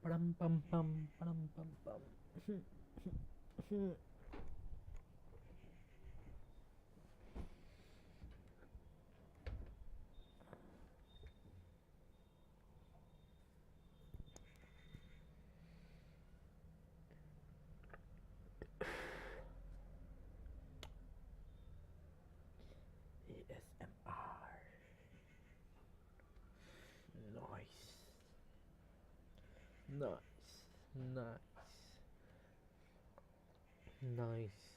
Pam pam pam pam pam pam. ASMR. Nice. Nice. Nice. Nice.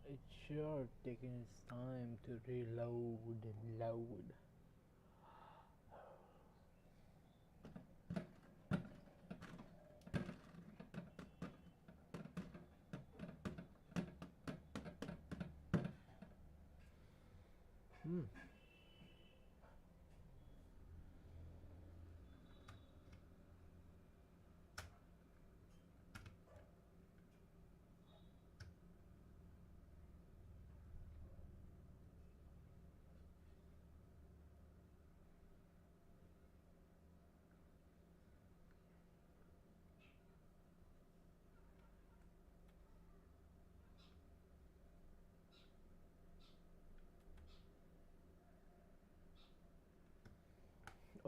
It's sure taking its time to reload and load. Hmm.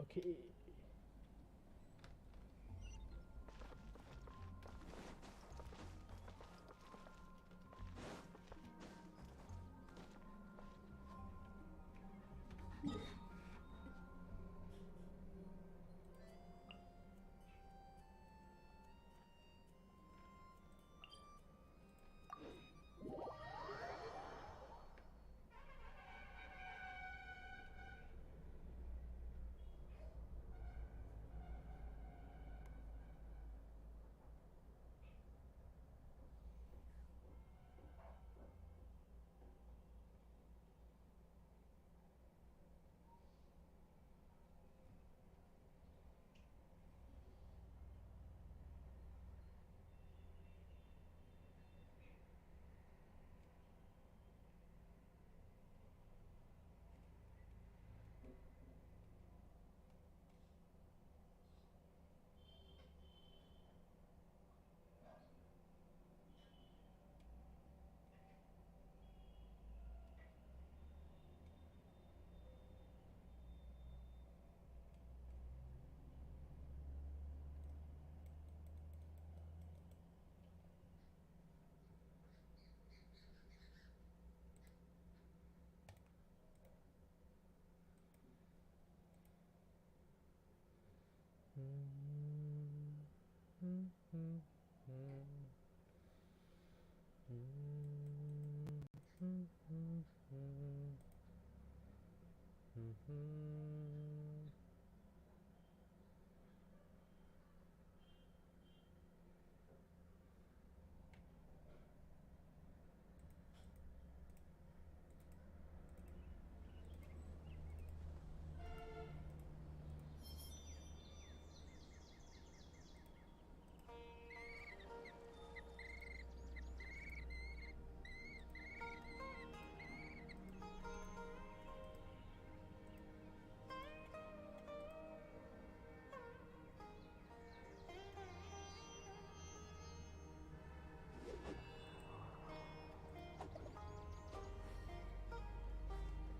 Okay.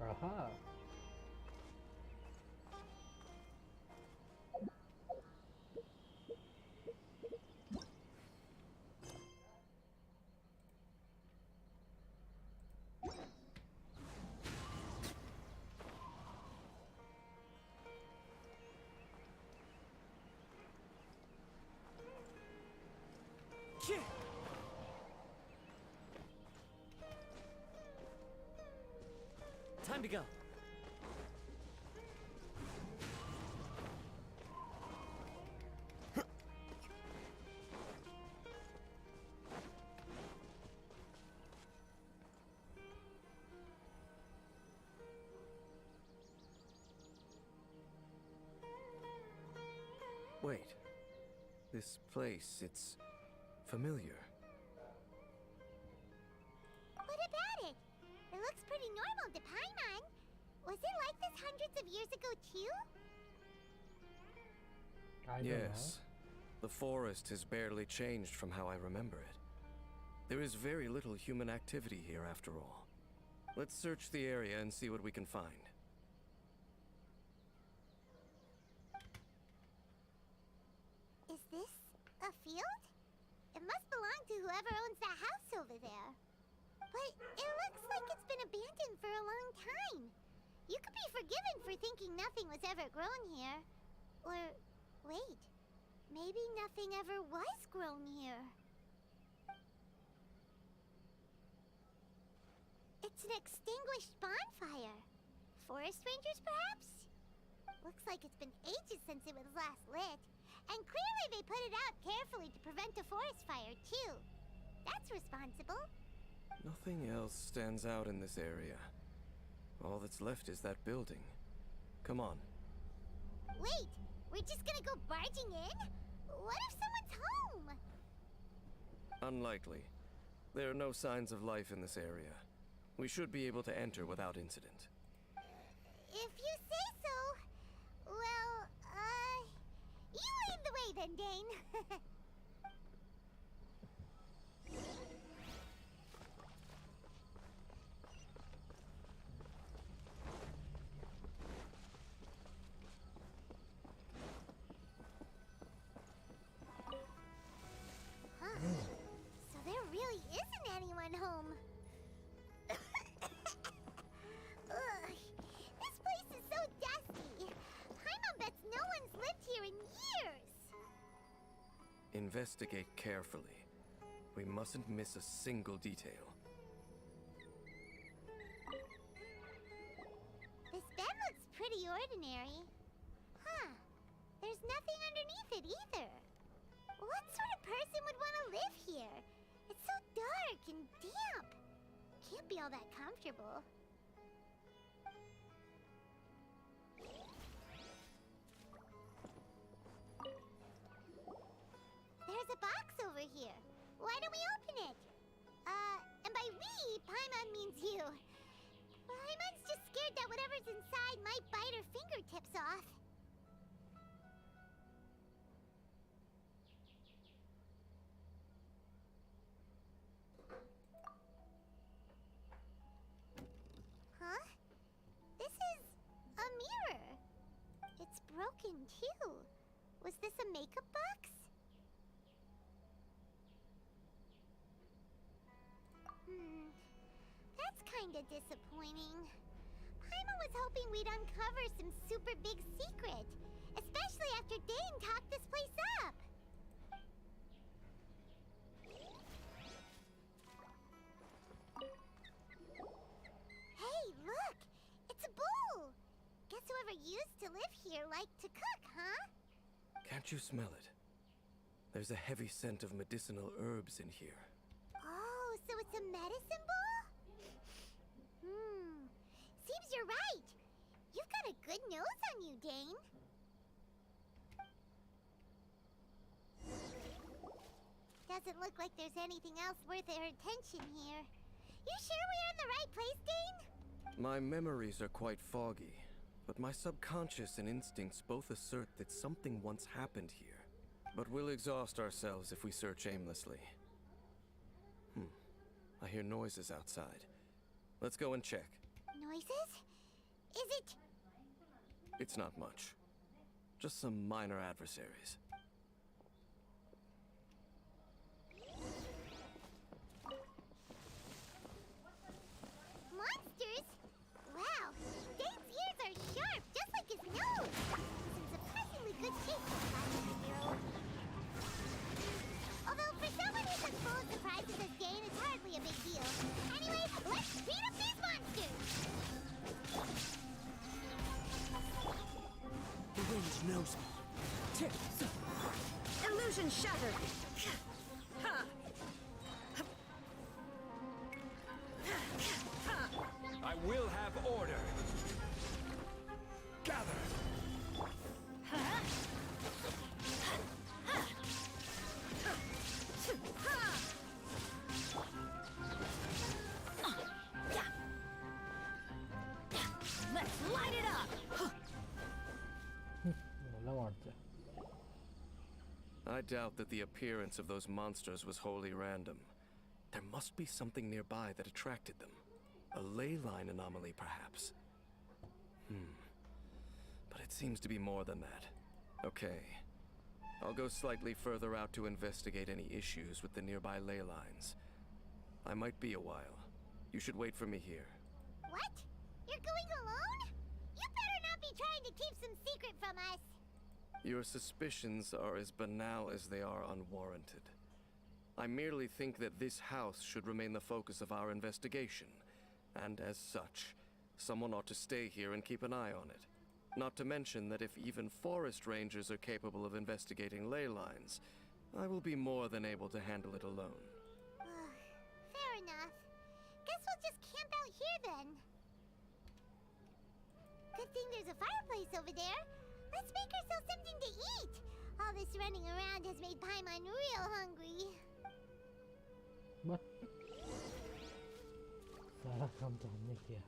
Aha. Time to go. Wait. This place, it's familiar. What about it? It looks pretty normal to Paimon. Was it like this hundreds of years ago too? I don't Yes. The forest has barely changed from how I remember it. There is very little human activity here after all. Let's search the area and see what we can find. Is this a field? It must belong to whoever owns that house over there. But it looks like it's been abandoned for a long time. You could be forgiven for thinking nothing was ever grown here. Or, wait, maybe nothing ever was grown here. It's an extinguished bonfire. Forest rangers, perhaps? Looks like it's been ages since it was last lit. And clearly they put it out carefully to prevent a forest fire, too. That's responsible. Nothing else stands out in this area. All that's left is that building. Come on. Wait, we're just gonna go barging in? What if someone's home? Unlikely. There are no signs of life in this area. We should be able to enter without incident. If you say so. Well, you lead the way then, Dane. Huh. So there really isn't anyone home. Ugh, this place is so dusty. Paimon bets no one's lived here in years. Investigate carefully. We mustn't miss a single detail. This bed looks pretty ordinary. Huh. There's nothing underneath it either. What sort of person would want to live here? It's so dark and damp. Can't be all that comfortable. There's a box over here. Why don't we open it? And by we, Paimon means you. Paimon's just scared that whatever's inside might bite her fingertips off. Huh? This is a mirror. It's broken too. Was this a makeup box? That's kinda disappointing. Paimon was hoping we'd uncover some super big secret, especially after Dane talked this place up. Hey, look! It's a bowl! Guess whoever used to live here liked to cook, huh? Can't you smell it? There's a heavy scent of medicinal herbs in here. Oh, so it's a medicine bowl? Seems you're right. You've got a good nose on you, Dane. Doesn't look like there's anything else worth our attention here. You sure we're in the right place, Dane? My memories are quite foggy, but my subconscious and instincts both assert that something once happened here. But we'll exhaust ourselves if we search aimlessly. I hear noises outside. Let's go and check. Noises? Is it... It's not much. Just some minor adversaries. monsters? Wow, Dane's ears are sharp, just like his nose. He's in surprisingly good shape for a 500-year-old. Although for someone who's as full of surprises as Dane, it's hardly a big deal. Anyway, let's beat up these monsters! knows me. Illusion shattered. I will have order. Gather. Let's light it up. നല്ല മാർച്ച I doubt that the appearance of those monsters was wholly random. There must be something nearby that attracted them. A ley line anomaly, perhaps. But it seems to be more than that. Okay. I'll go slightly further out to investigate any issues with the nearby ley lines. I might be a while. You should wait for me here. What? You're going alone? You better not be trying to keep some secret from us. Your suspicions are as banal as they are unwarranted. I merely think that this house should remain the focus of our investigation, and as such, someone ought to stay here and keep an eye on it. Not to mention that if even forest rangers are capable of investigating ley lines, I will be more than able to handle it alone. Fair enough. Guess we'll just camp out here then. Good thing there's a fireplace over there. Let's make ourselves something to eat. All this running around has made Paimon real hungry. But सारा काम तो हमने किया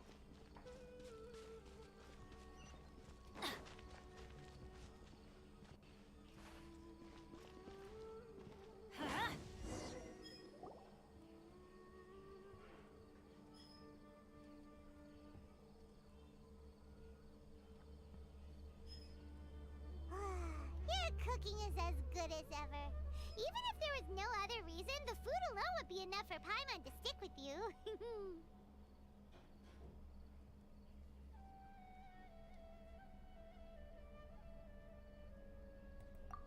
Your cooking is as good as ever. Even if there was no other reason, the food alone would be enough for Paimon to stick with you.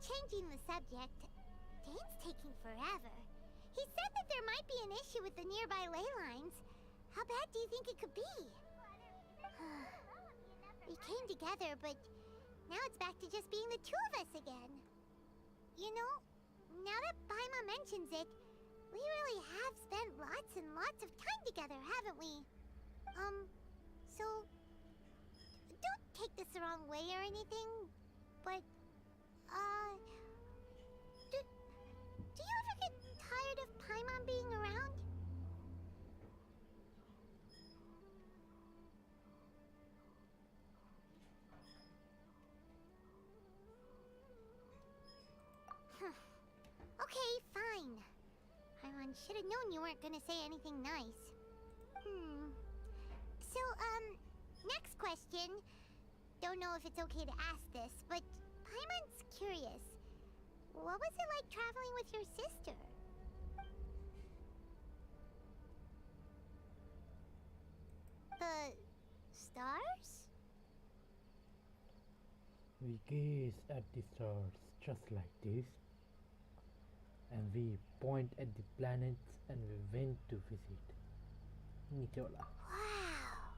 Changing the subject, Dane's taking forever. He said that there might be an issue with the nearby ley lines. How bad do you think it could be? We came together, but now it's back to just being the two of us again. You know, now that Paimon mentions it, we really have spent lots and lots of time together, haven't we? So, don't take this the wrong way or anything, but, do you ever get tired of Paimon being around? Okay, fine. Paimon should have known you weren't gonna say anything nice. So, next question. Don't know if it's okay to ask this, but Paimon's curious. What was it like traveling with your sister? The stars? we gaze at the stars just like this and we point at the planets and we went to visit Nitola. Wow.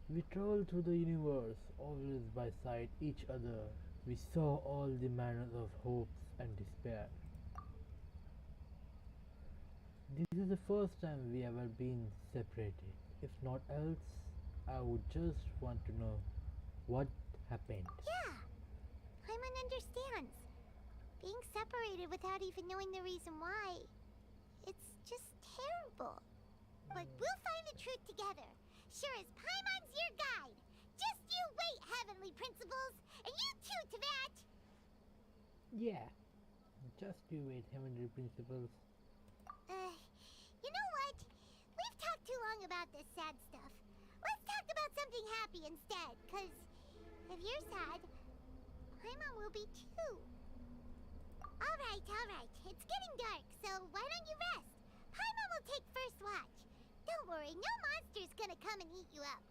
We traveled through the universe, always by sight each other. We saw all the manners of hopes and despair. This is the first time we ever been separated. If not else, I would just want to know what happened. Yeah. Paimon understands. Being separated without even knowing the reason why. It's just terrible. But we'll find the truth together. Sure as Paimon's your guide. Just you wait, Heavenly Principles. And you too, Tavat. Yeah, just you wait, Heavenly Principles. You know what? We've talked too long about this sad stuff. Let's talk about something happy instead, cause if you're sad, Paimon will be too. Alright. It's getting dark, so why don't you rest? Paimon will take first watch. Don't worry, no monster's gonna come and eat you up.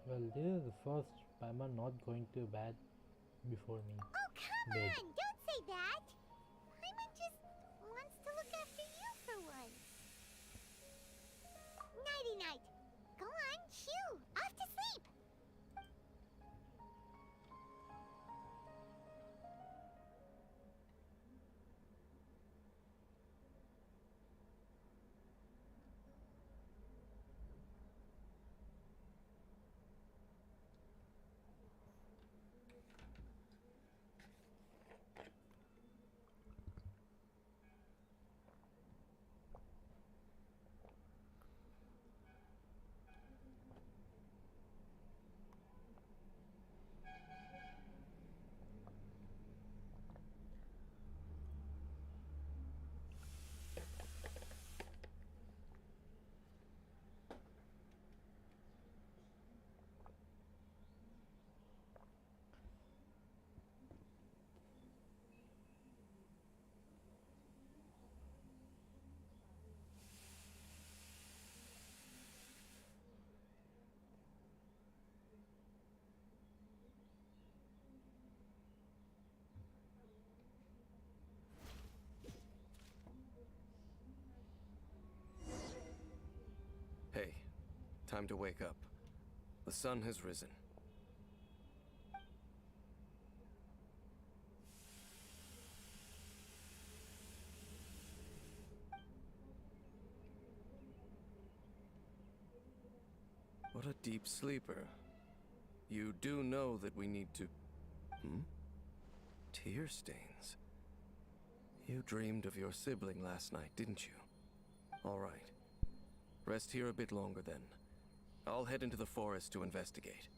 Well, this is the first Paimon not going to bed before me. Oh, come Bed. on! Don't say that! Paimon just wants to look after you for once. Nighty-night. Go on, shoo! Off to sleep! Time to wake up. The sun has risen. What a deep sleeper. You do know that we need to... Tear stains. You dreamed of your sibling last night, didn't you? All right. Rest here a bit longer then. I'll head into the forest to investigate.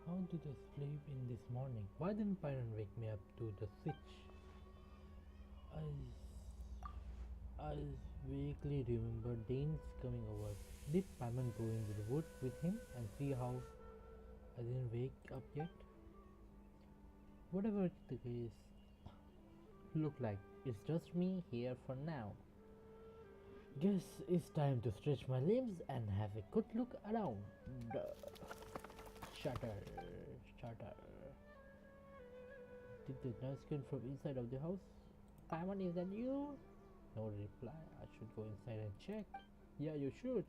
How did I sleep in this morning? Why didn't Pyron wake me up to the switch? I vaguely remember Dane's coming over. Did Pyron go into the wood with him and see how I didn't wake up yet? Whatever the case look like, it's just me here for now. Guess it's time to stretch my limbs and have a good look around. Shutter. Did the noise come from inside of the house? Paimon, is that you? No reply. I should go inside and check. Yeah, you should.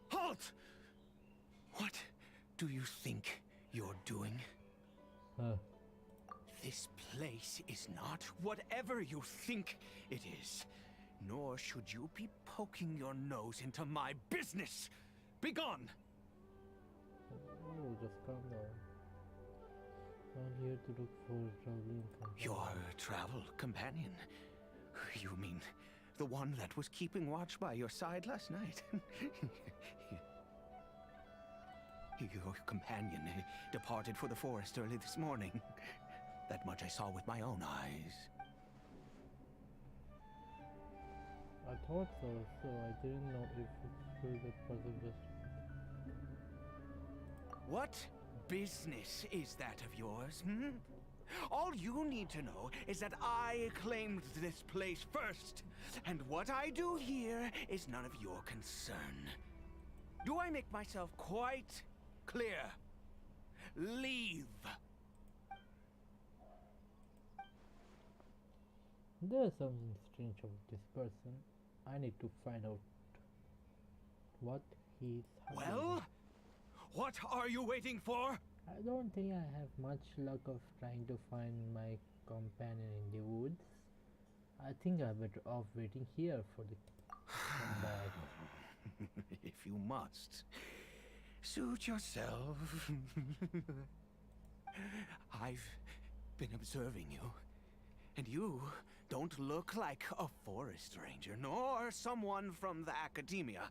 Halt! What do you think you're doing? This place is not whatever you think it is. Nor should you be poking your nose into my business. Begone! Oh, just calm down. I'm here to look for a traveling companion. Your travel companion? You mean the one that was keeping watch by your side last night? Your companion departed for the forest early this morning. That much I saw with my own eyes. I thought so, so I didn't know if it's true that person just... What business is that of yours, hmm? All you need to know is that I claimed this place first, and what I do here is none of your concern. Do I make myself quite clear? Leave! There's something strange about this person. I need to find out what he's hiding. Well, what are you waiting for? I don't think I have much luck of trying to find my companion in the woods. I think I'm better off waiting here for the comeback. If you must, suit yourself. I've been observing you, and you don't look like a forest ranger, nor someone from the academia.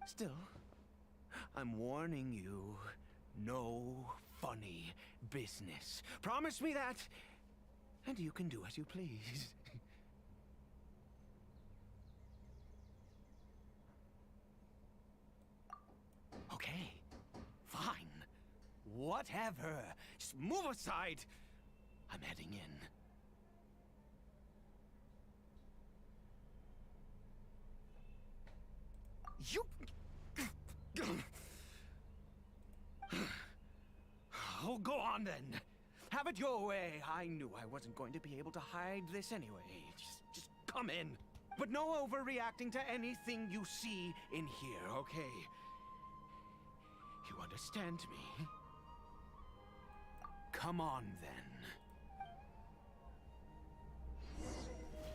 Still, I'm warning you, no funny business. Promise me that, and you can do as you please. Okay, fine. Whatever. Just move aside. I'm heading in. You... Oh, go on then. Have it your way. I knew I wasn't going to be able to hide this anyway. Just come in. But no overreacting to anything you see in here, okay? You understand me? Come on then.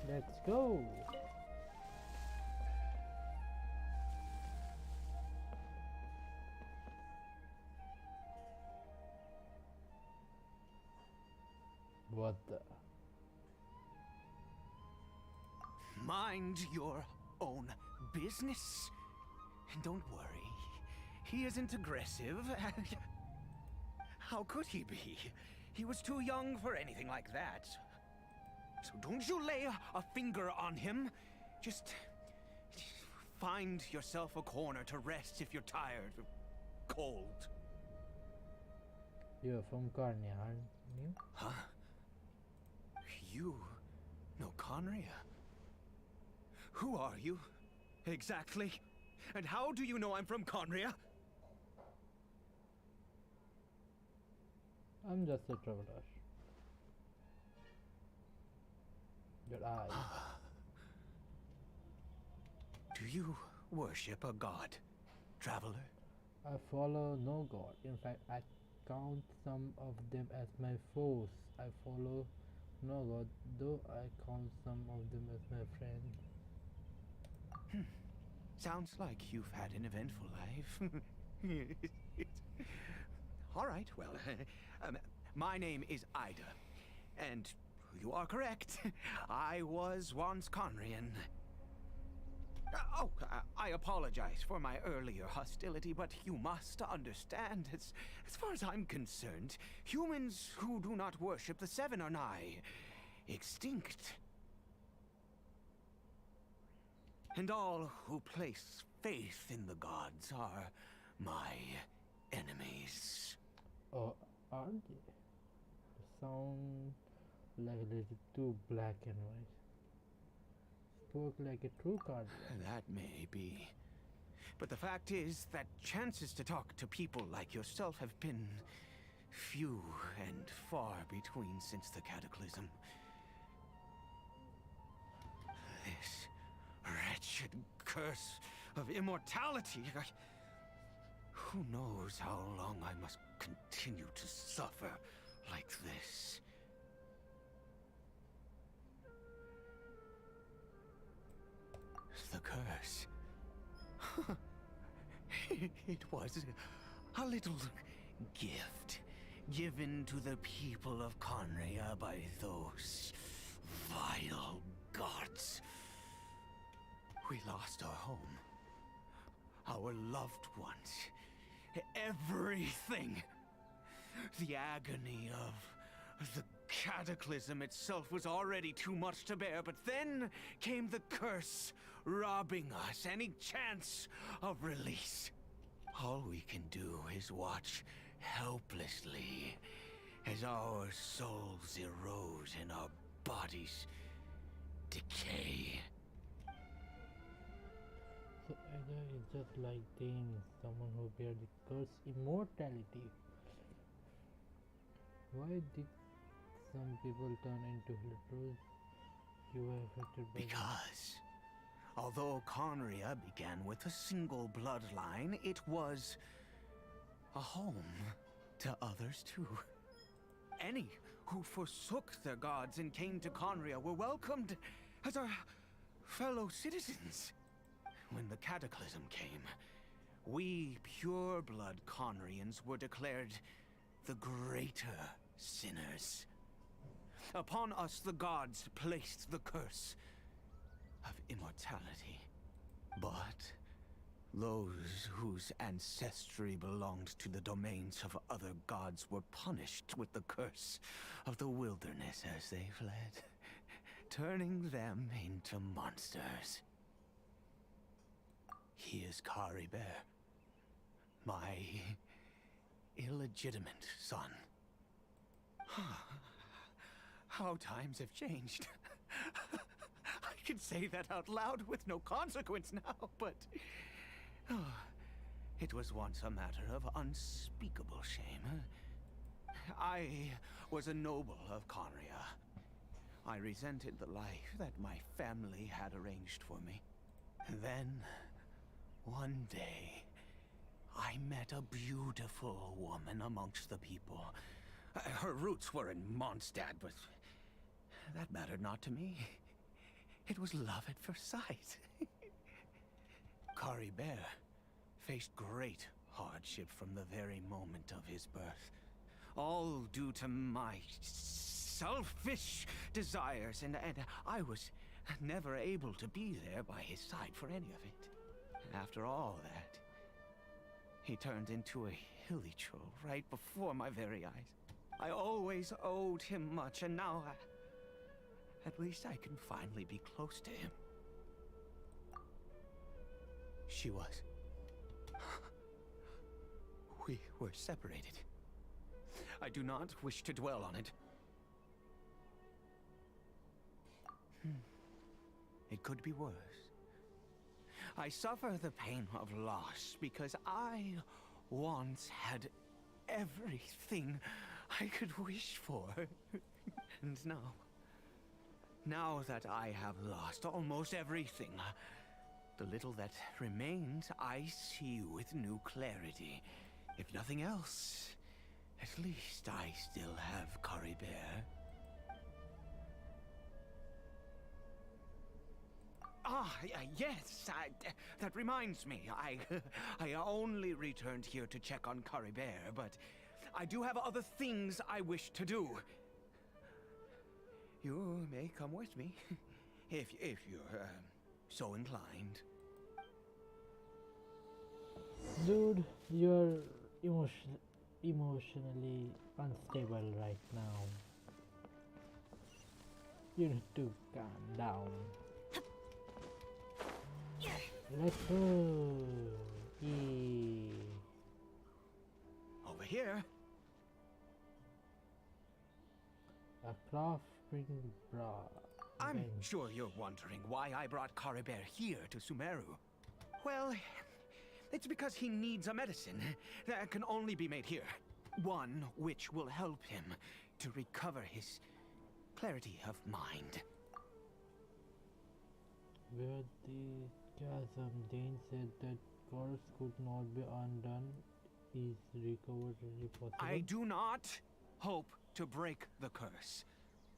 Let's go! What the? Mind your own business. And don't worry, he isn't aggressive. How could he be? He was too young for anything like that. So don't you lay a finger on him. Just find yourself a corner to rest if you're tired or cold. You're from Carnia, aren't you? Huh? You know Conria? Who are you? Exactly? And how do you know I'm from Conria? I'm just a traveler. Your eyes. Do you worship a god, traveler? I follow no god. In fact, I count some of them as my foes. I follow no god, though I count some of them as my friends. Sounds like you've had an eventful life. All right, well, my name is Ida, and you are correct. I was once Conrian. I apologize for my earlier hostility, but you must understand, as far as I'm concerned, humans who do not worship the Seven are nigh extinct. And all who place faith in the gods are my enemies. Oh, aren't they? They sound like a little too black and white. Spoke like a true card. That may be. But the fact is that chances to talk to people like yourself have been few and far between since the cataclysm. This wretched curse of immortality. Who knows how long I must continue to suffer like this? The curse. It was a little gift given to the people of Conria by those vile gods. We lost our home, our loved ones, everything. The agony of the cataclysm itself was already too much to bear, but then came the curse, robbing us any chance of release. All we can do is watch helplessly as our souls erode and our bodies decay. So Ada is just like Dane, someone who bear the curse immortality. Why did some people turn into heroes? You were affected by Because although Conria began with a single bloodline, it was a home to others too. Any who forsook their gods and came to Conria were welcomed as our fellow citizens. When the cataclysm came, we pure-blood Conrians were declared the greater sinners. Upon us the gods placed the curse of immortality. But those whose ancestry belonged to the domains of other gods were punished with the curse of the wilderness as they fled, turning them into monsters. He is Kari Bear, my illegitimate son. How times have changed. I can say that out loud with no consequence now, but it was once a matter of unspeakable shame. I was a noble of Conria. I resented the life that my family had arranged for me. Then, one day, I met a beautiful woman amongst the people. Her roots were in Mondstadt, but that mattered not to me. It was love at first sight. Kari Bear faced great hardship from the very moment of his birth. All due to my selfish desires, and I was never able to be there by his side for any of it. After all that, he turned into a hilly troll right before my very eyes. I always owed him much, and now At least I can finally be close to him. She was. We were separated. I do not wish to dwell on it. It could be worse. I suffer the pain of loss because I once had everything I could wish for. And now that I have lost almost everything, the little that remains I see with new clarity. If nothing else, at least I still have Caribert. Yes, that reminds me. I only returned here to check on Caribert, but I do have other things I wish to do. You may come with me, if you're so inclined. Dude, you're emotionally unstable right now. You need to calm down. Let's go. Yeah. Over here. A craft spring bra. I'm bench. sure you're wondering why I brought Caribert here to Sumeru. Well, it's because he needs a medicine that can only be made here. One which will help him to recover his clarity of mind. Where the chasm, Dane said that curse could not be undone. Is recovery possible? I do not hope to break the curse.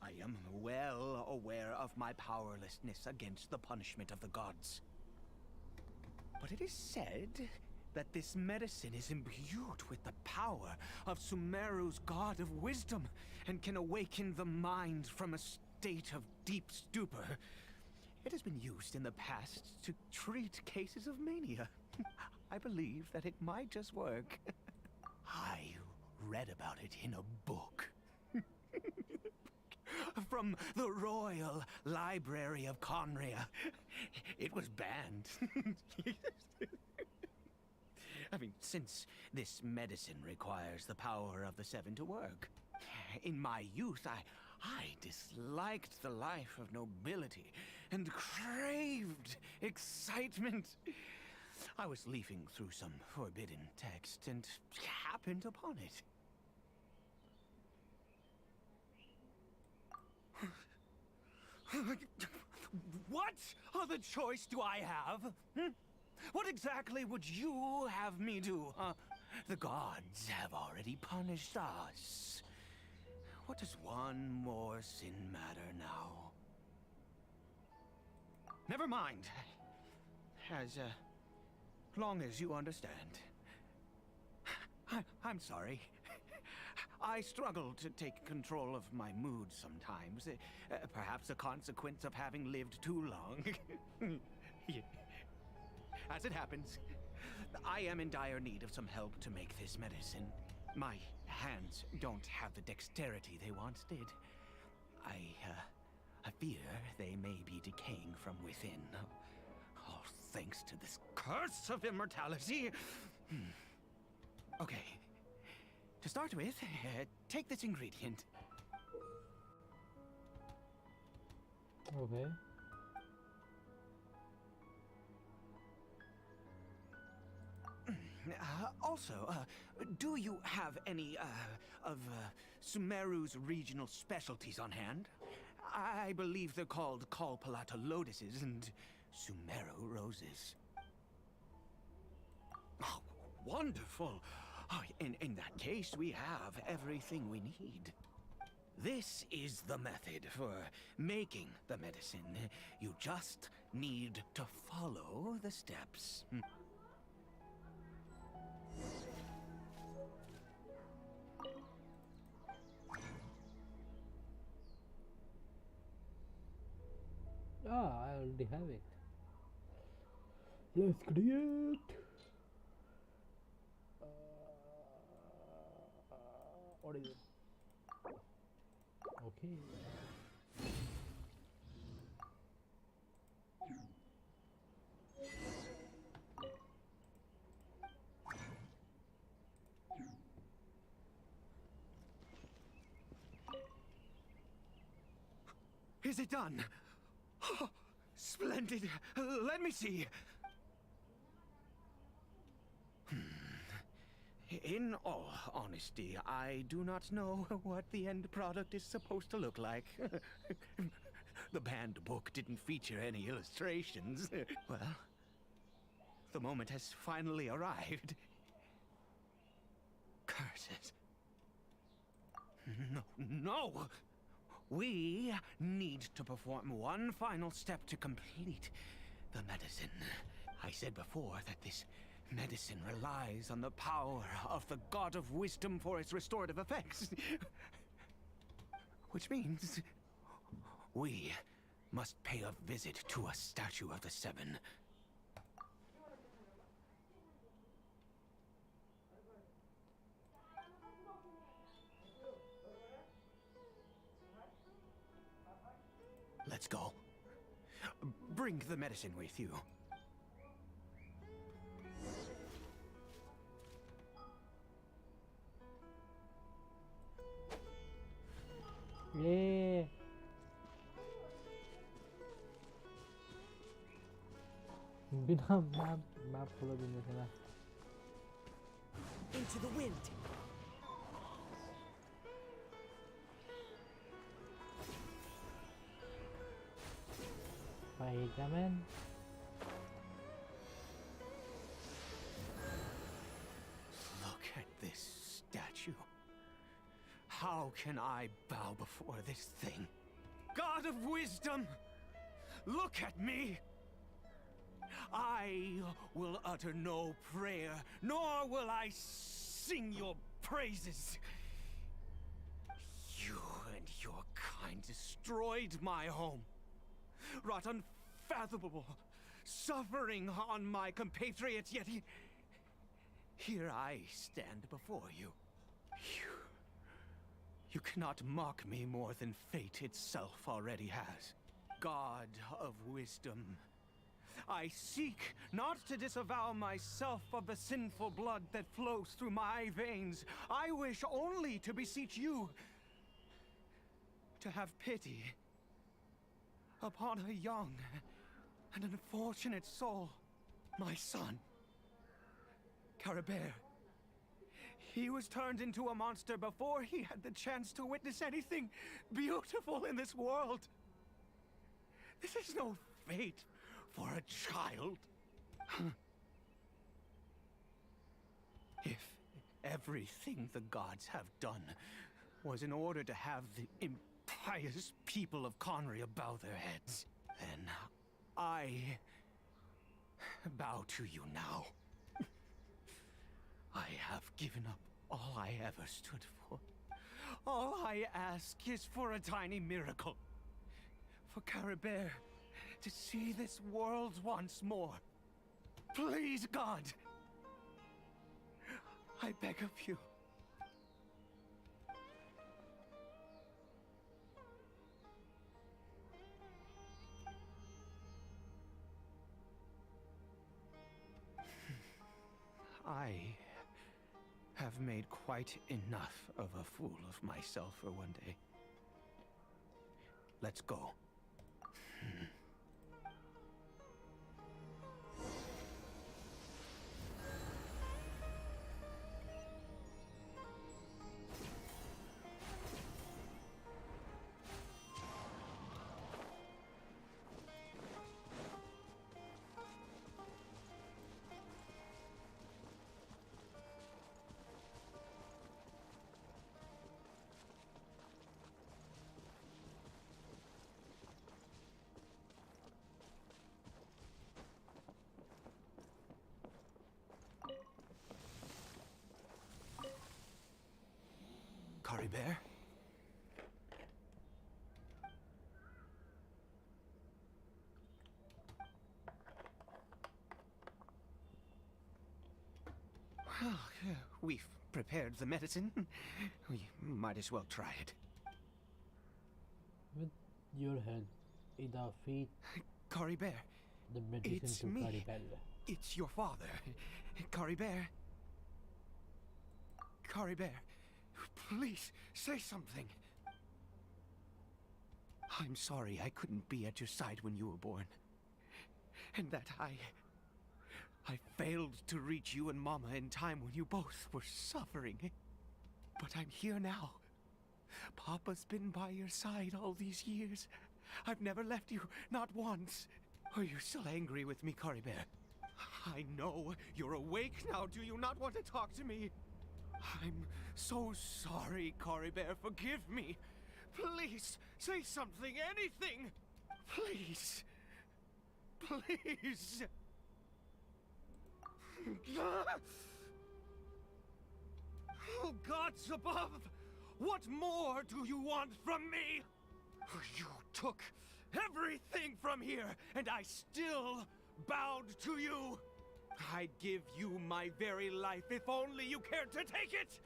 I am well aware of my powerlessness against the punishment of the gods. But it is said that this medicine is imbued with the power of Sumeru's god of wisdom and can awaken the mind from a state of deep stupor. It has been used in the past to treat cases of mania. I believe that it might just work. I read about it in a book. From the Royal Library of Conria. It was banned. I mean, since this medicine requires the power of the Seven to work. In my youth, I disliked the life of nobility and craved excitement. I was leafing through some forbidden text and happened upon it. What other choice do I have? What exactly would you have me do? The gods have already punished us. What does one more sin matter now? Never mind. As long as you understand. I'm sorry. I struggle to take control of my mood sometimes. Perhaps a consequence of having lived too long. As it happens, I am in dire need of some help to make this medicine. My hands don't have the dexterity they once did. I fear they may be decaying from within. All thanks to this curse of immortality. Okay. To start with, take this ingredient. Okay. Also, do you have any, of Sumeru's regional specialties on hand? I believe they're called Kalpalata lotuses and Sumeru roses. Oh, wonderful! Oh, in that case, we have everything we need. This is the method for making the medicine. You just need to follow the steps. Ah, I already have it. Let's create. What is it? Okay. Is it done? Oh, splendid. Let me see. In all honesty, I do not know what the end product is supposed to look like. The banned book didn't feature any illustrations. Well, the moment has finally arrived. Curses. No! We need to perform one final step to complete the medicine. I said before that this medicine relies on the power of the God of Wisdom for its restorative effects. Which means we must pay a visit to a statue of the Seven. Let's go. Bring the medicine with you. Yeah. बिना map खोलो दिन में ना Into the wind. Spider-Man. Look at this statue. How can I bow before this thing? God of Wisdom, look at me! I will utter no prayer, nor will I sing your praises. You and your kind destroyed my home, wrought unfathomable suffering on my compatriots, yet here I stand before you. You cannot mock me more than fate itself already has. God of Wisdom, I seek not to disavow myself of the sinful blood that flows through my veins. I wish only to beseech you to have pity upon a young and unfortunate soul, my son, Caribert. He was turned into a monster before he had the chance to witness anything beautiful in this world. This is no fate for a child. If everything the gods have done was in order to have the impious people of Conria bow their heads, then I bow to you now. I have given up all I ever stood for. All I ask is for a tiny miracle. For Caribert to see this world once more. Please, God. I beg of you. I have made quite enough of a fool of myself for one day. Let's go. Caribert? Well, we've prepared the medicine. We might as well try it. With your help, Ida feed Caribert, the medicine it's to me. Caribel. It's your father. Caribert. Caribert, please say something. I'm sorry I couldn't be at your side when you were born. And that I failed to reach you and Mama in time when you both were suffering. But I'm here now. Papa's been by your side all these years. I've never left you, not once. Are you still angry with me, Caribert? I know you're awake now. Do you not want to talk to me? I'm so sorry, Caribert. Forgive me. Please, say something, anything. Please. Please. Oh, gods above! What more do you want from me? You took everything from here, and I still bowed to you. I'd give you my very life if only you cared to take it.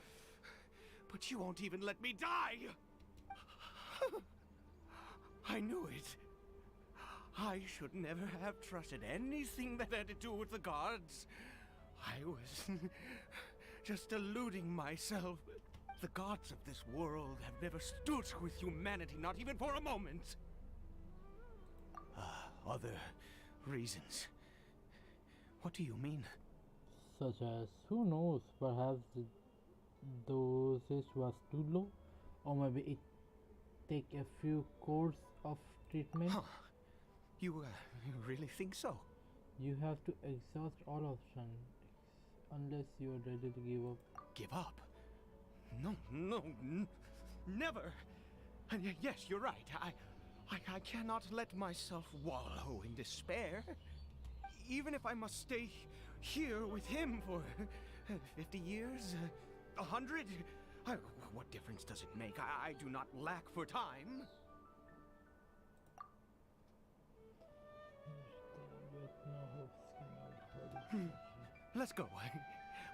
But you won't even let me die. I knew it. I should never have trusted anything that had to do with the gods. I was just deluding myself. The gods of this world have never stood with humanity, not even for a moment. Other reasons. What do you mean? Such as, who knows, perhaps the dosage was too low, or maybe it take a few course of treatment. Huh. You really think so? You have to exhaust all options unless you are ready to give up. Give up? No, never. And yes, you're right. I cannot let myself wallow in despair. Even if I must stay here with him for 50 years, 100, what difference does it make? I do not lack for time. Let's go.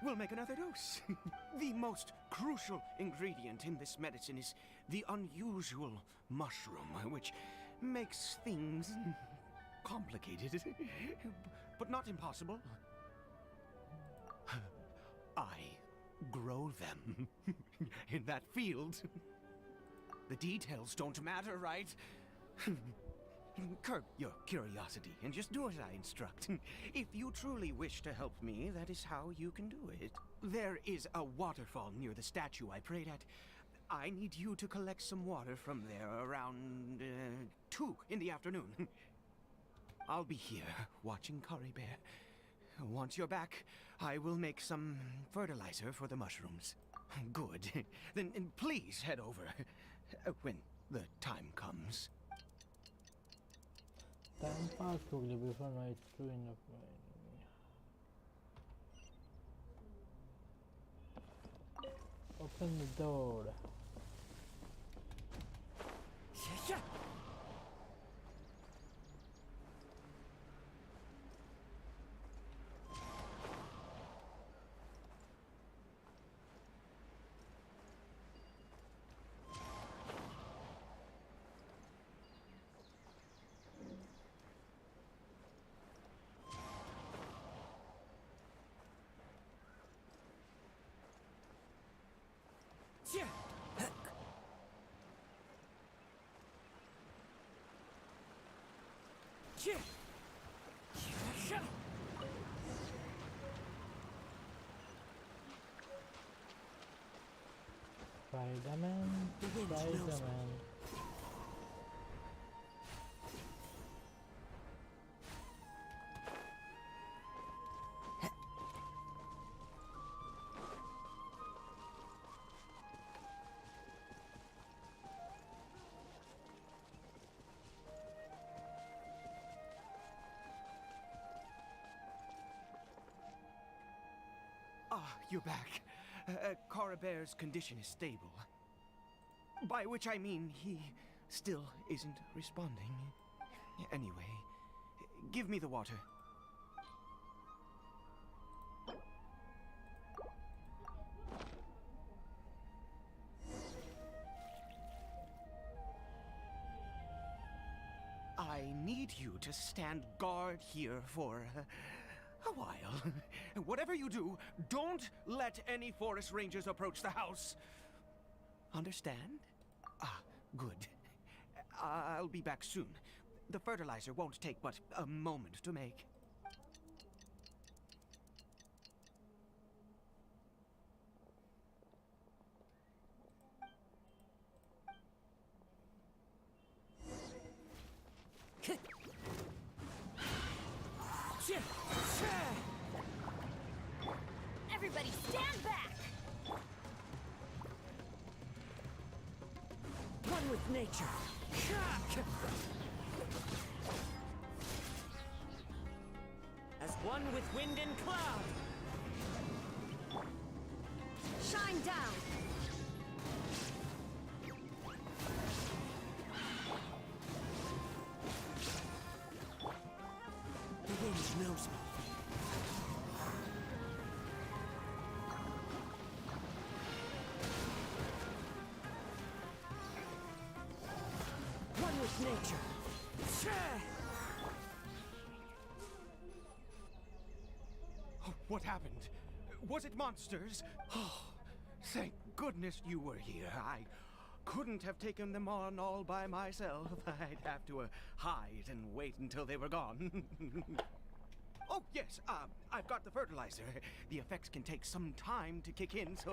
We'll make another dose. The most crucial ingredient in this medicine is the unusual mushroom, which makes things complicated, but not impossible. I grow them in that field. The details don't matter, right? Curb your curiosity and just do as I instruct. If you truly wish to help me, that is how you can do it. There is a waterfall near the statue I prayed at. I need you to collect some water from there around 2 in the afternoon. I'll be here watching Caribert. Once you're back, I will make some fertilizer for the mushrooms. Good. Then please head over when the time comes. Time passed quickly before my true enough. Open the door. Spider-Man, Spider-Man. You're back. Coribert's condition is stable. By which I mean he still isn't responding. Anyway, give me the water. I need you to stand guard here for a while. Whatever you do, don't let any forest rangers approach the house. Understand? Ah, good. I'll be back soon. The fertilizer won't take but a moment to make. Everybody stand back! One with nature. As one with wind and cloud. Shine down! The wind knows me. One with nature. Oh, what happened? Was it monsters? Oh, thank goodness you were here. I couldn't have taken them on all by myself. I'd have to hide and wait until they were gone. Oh, yes, I've got the fertilizer. The effects can take some time to kick in, so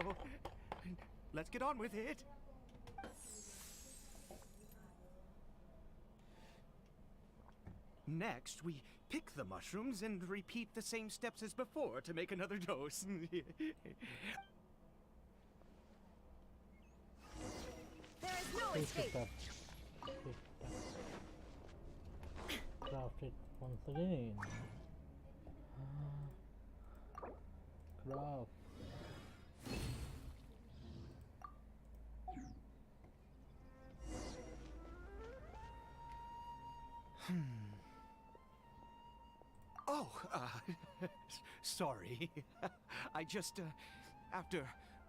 let's get on with it. Next, we pick the mushrooms and repeat the same steps as before to make another dose. There is no Pick escape! it up. Pick it up. Craft it once again. Craft. Oh, sorry. I just, after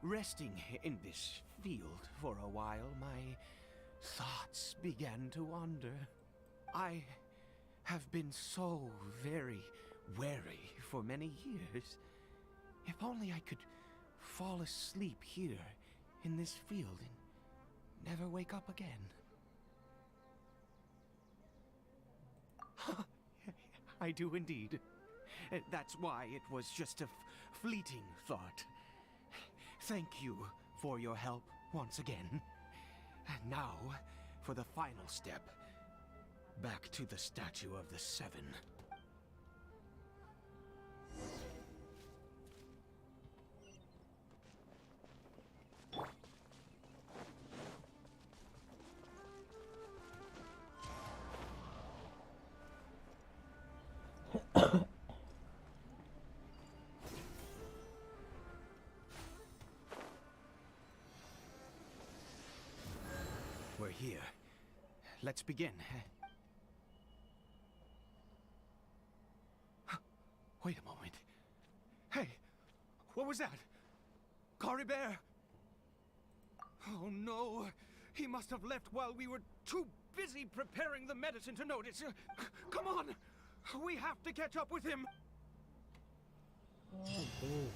resting in this field for a while, my thoughts began to wander. I have been so very wary for many years. If only I could fall asleep here in this field and never wake up again. I do indeed. That's why it was just a fleeting thought. Thank you for your help once again. And now, for the final step. Back to the statue of the Seven. We're here. Let's begin. Wait a moment. Hey, what was that? Cory Bear? Oh no, he must have left while we were too busy preparing the medicine to notice. Come on, we have to catch up with him. Okay.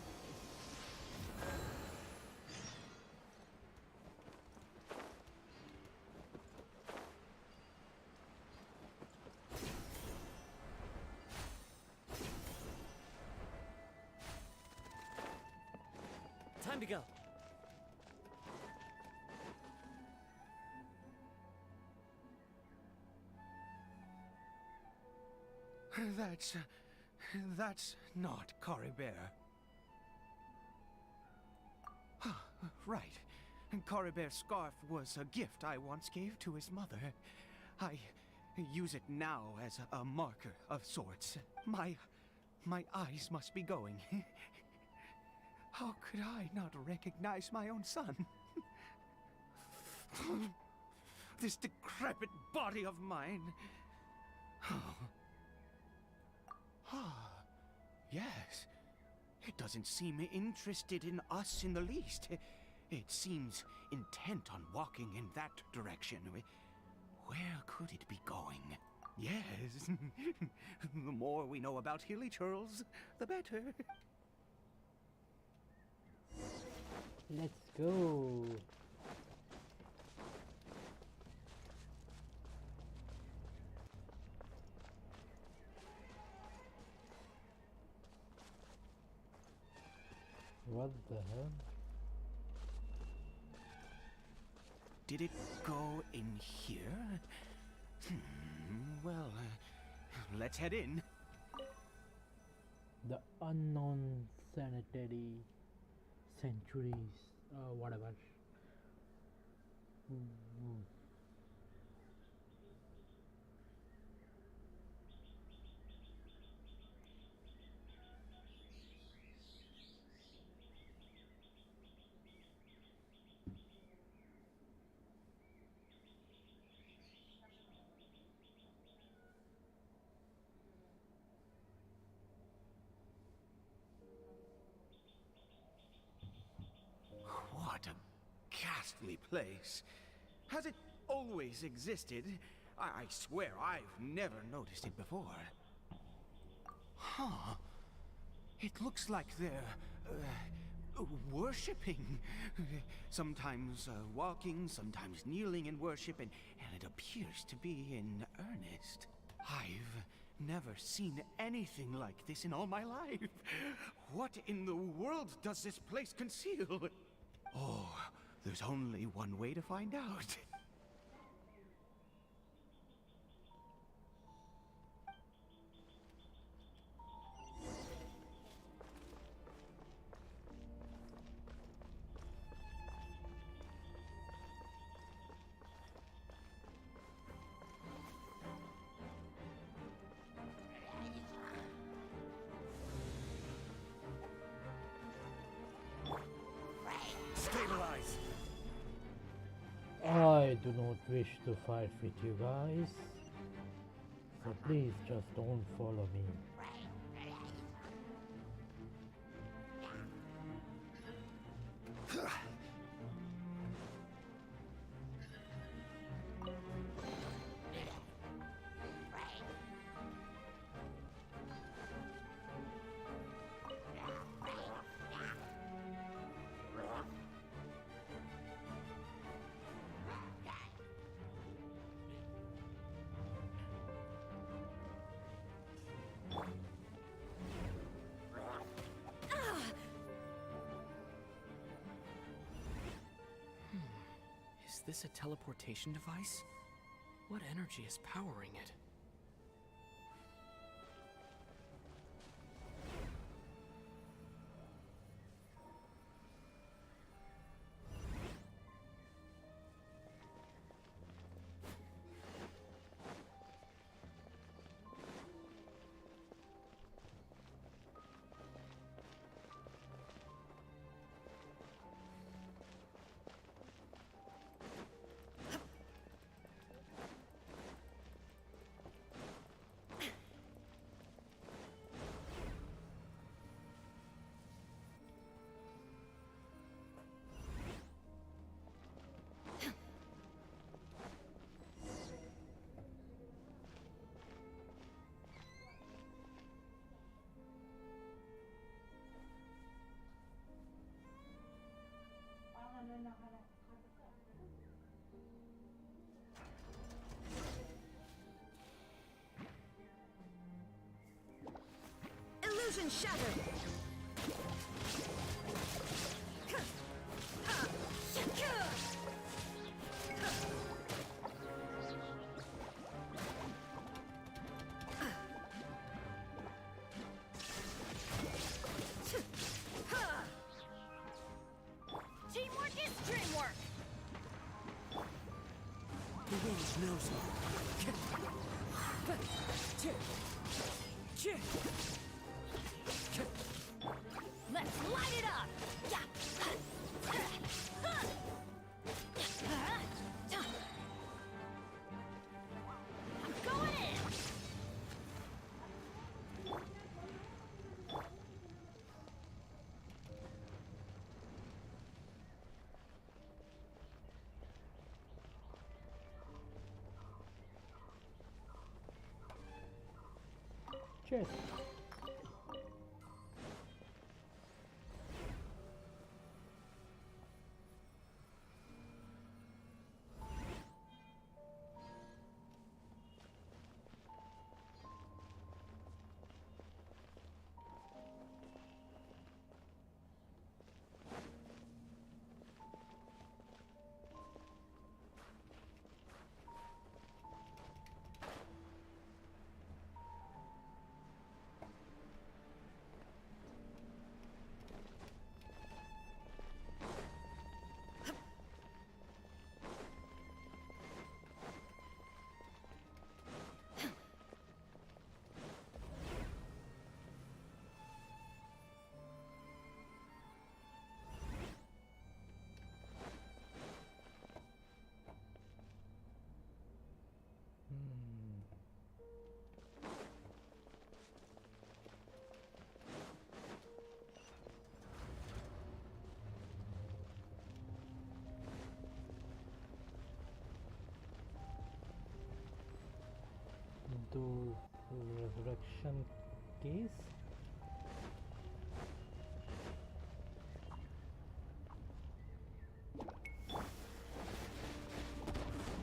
Time to go. That's not Cory Bear. Right. Cory Bear's scarf was a gift I once gave to his mother. I use it now as a marker of sorts. My eyes must be going. How could I not recognize my own son? This decrepit body of mine. Yes. It doesn't seem interested in us in the least. It seems intent on walking in that direction. Where could it be going? Yes. The more we know about Hilly Churls, the better. Let's go. What the hell? Did it go in here? Well, let's head in. The unknown sanitary centuries, whatever. Mm. What a ghastly place. Has it always existed? I swear I've never noticed it before. Huh. It looks like they're, worshipping. Sometimes walking, sometimes kneeling in worship, and it appears to be in earnest. I've never seen anything like this in all my life. What in the world does this place conceal? Oh, there's only one way to find out. Stabilize. I do not wish to fight with you guys, so please just don't follow me. Is this a teleportation device? What energy is powering it? Illusion shattered! Teamwork is dreamwork! The wind knows me. Let's light it up! I'm going in! Chest. to resurrection case.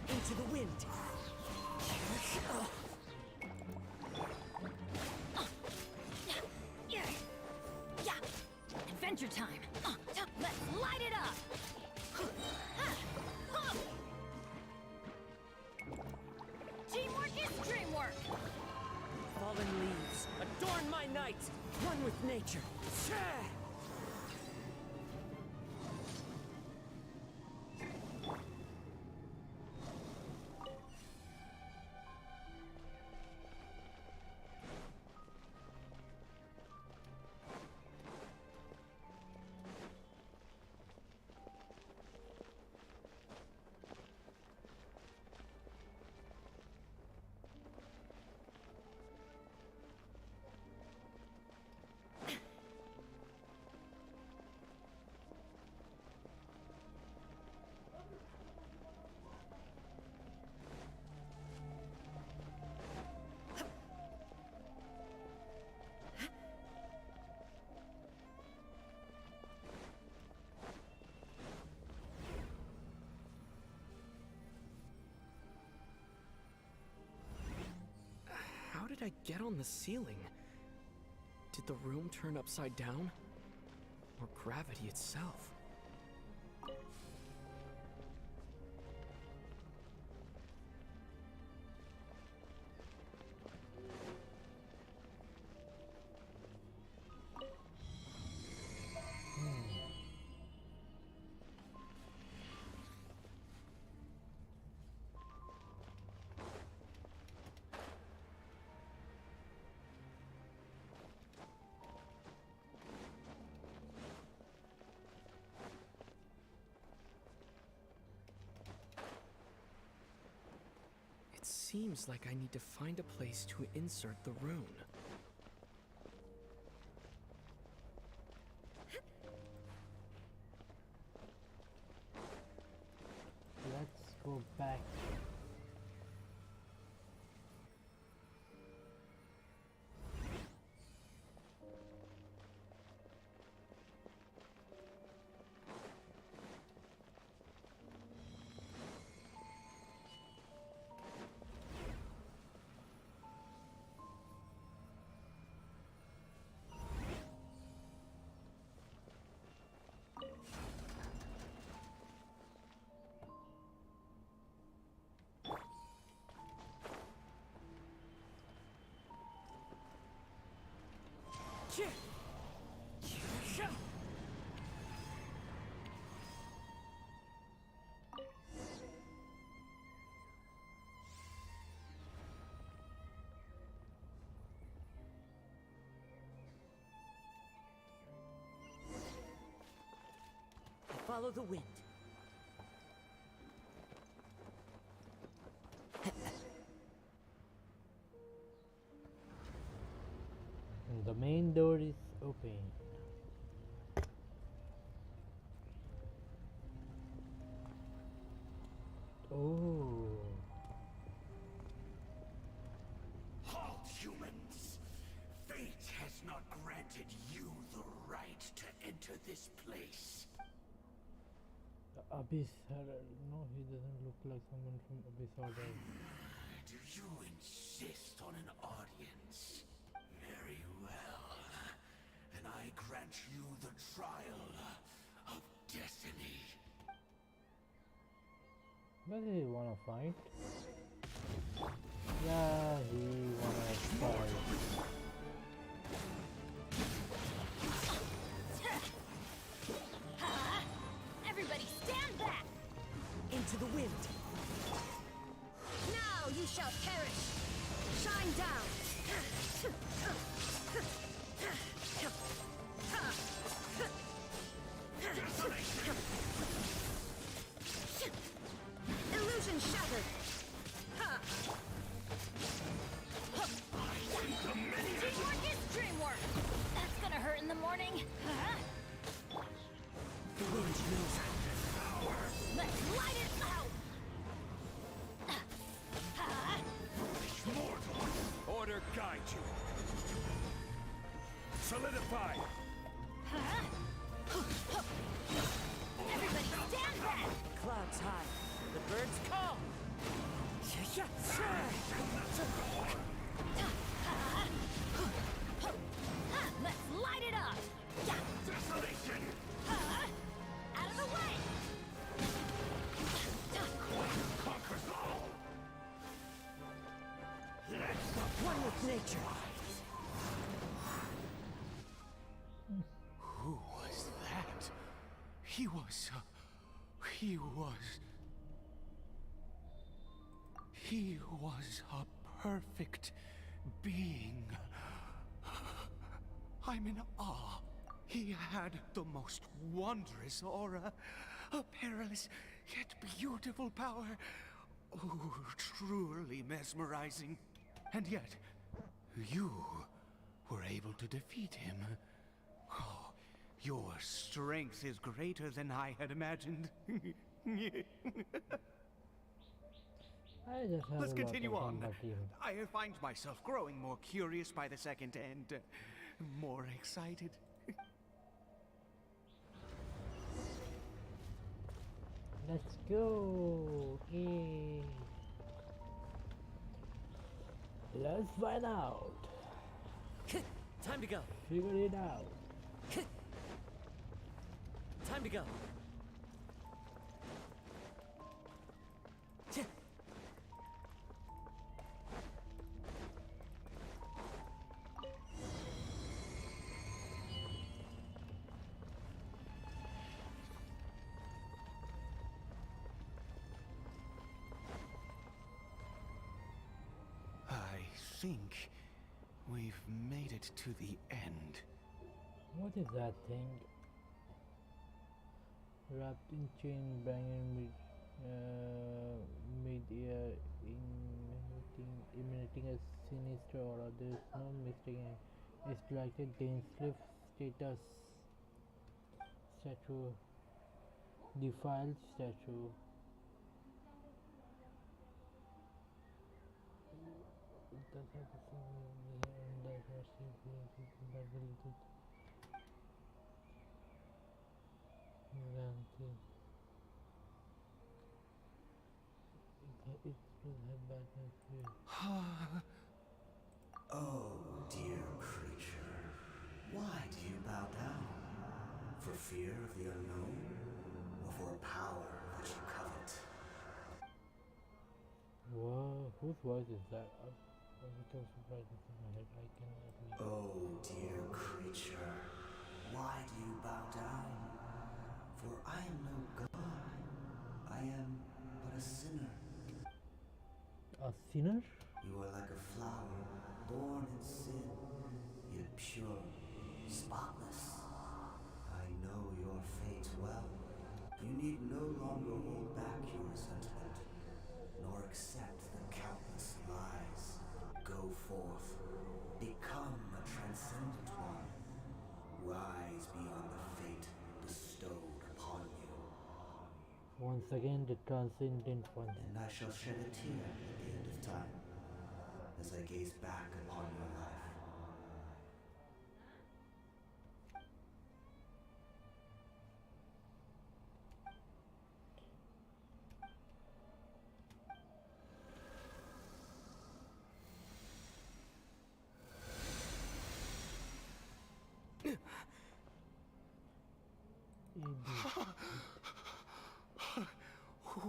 Into the wind. Yeah. Adventure time. Let's light it up. Teamwork is dreamwork. Fallen leaves, adorn my night, one with nature. How did I get on the ceiling? Did the room turn upside down? Or gravity itself? It seems like I need to find a place to insert the rune. Let's go back. Follow the wind. And the main door is open. Oh. Halt, humans! Fate has not granted you the right to enter this place. The Abyss Herald. No, he doesn't look like someone from Abyss Order. Do you insist on an audience? Very well. Then I grant you the trial of destiny. Does he wanna fight? Yeah, he wanna fight. Everybody stand back! Into the wind. Now you shall perish. Shine down. Illusion shattered. Teamwork is dreamwork. That's gonna hurt in the morning. The wind moves. Let's light it out. Mortal! guide you. Solidify! Everybody stand back! Clouds high. The birds call. Let's light it up! Desolation! Out of the way! Conquers all! One with nature. Who was that? He was a perfect being. I'm in awe. He had the most wondrous aura, a perilous yet beautiful power. Oh, truly mesmerizing. And yet, you were able to defeat him. Oh, your strength is greater than I had imagined. I just have Let's a lot continue of on. fun, but I find myself growing more curious by the second and more excited. let's go. Yay. Let's find out. Time to go. Figure it out. Time to go. I think we've made it to the end. What is that thing? Wrapped in chain, banging mid-air, emanating a sinister aura. There is no mistaking. It's like a Dainsleif status statue, defiled statue. It does have the same and diversity that will do. It will have bad fear. Oh, dear creature, why do you bow down? For fear of the unknown, or for a power that you covet? Whoa, whose voice is that? I'm so surprised in my head. I cannot read. Oh, dear creature, why do you bow down? For I am no god. I am but a sinner. A sinner? You are like a flower, born in sin, yet pure, spotless. I know your fate well. You need no longer hold back your resentment, nor accept the countless lies. Go forth, become a transcendent one. Rise beyond the fate bestowed upon you. Once again, the transcendent one. And I shall shed a tear at the end of time, as I gaze back upon your life.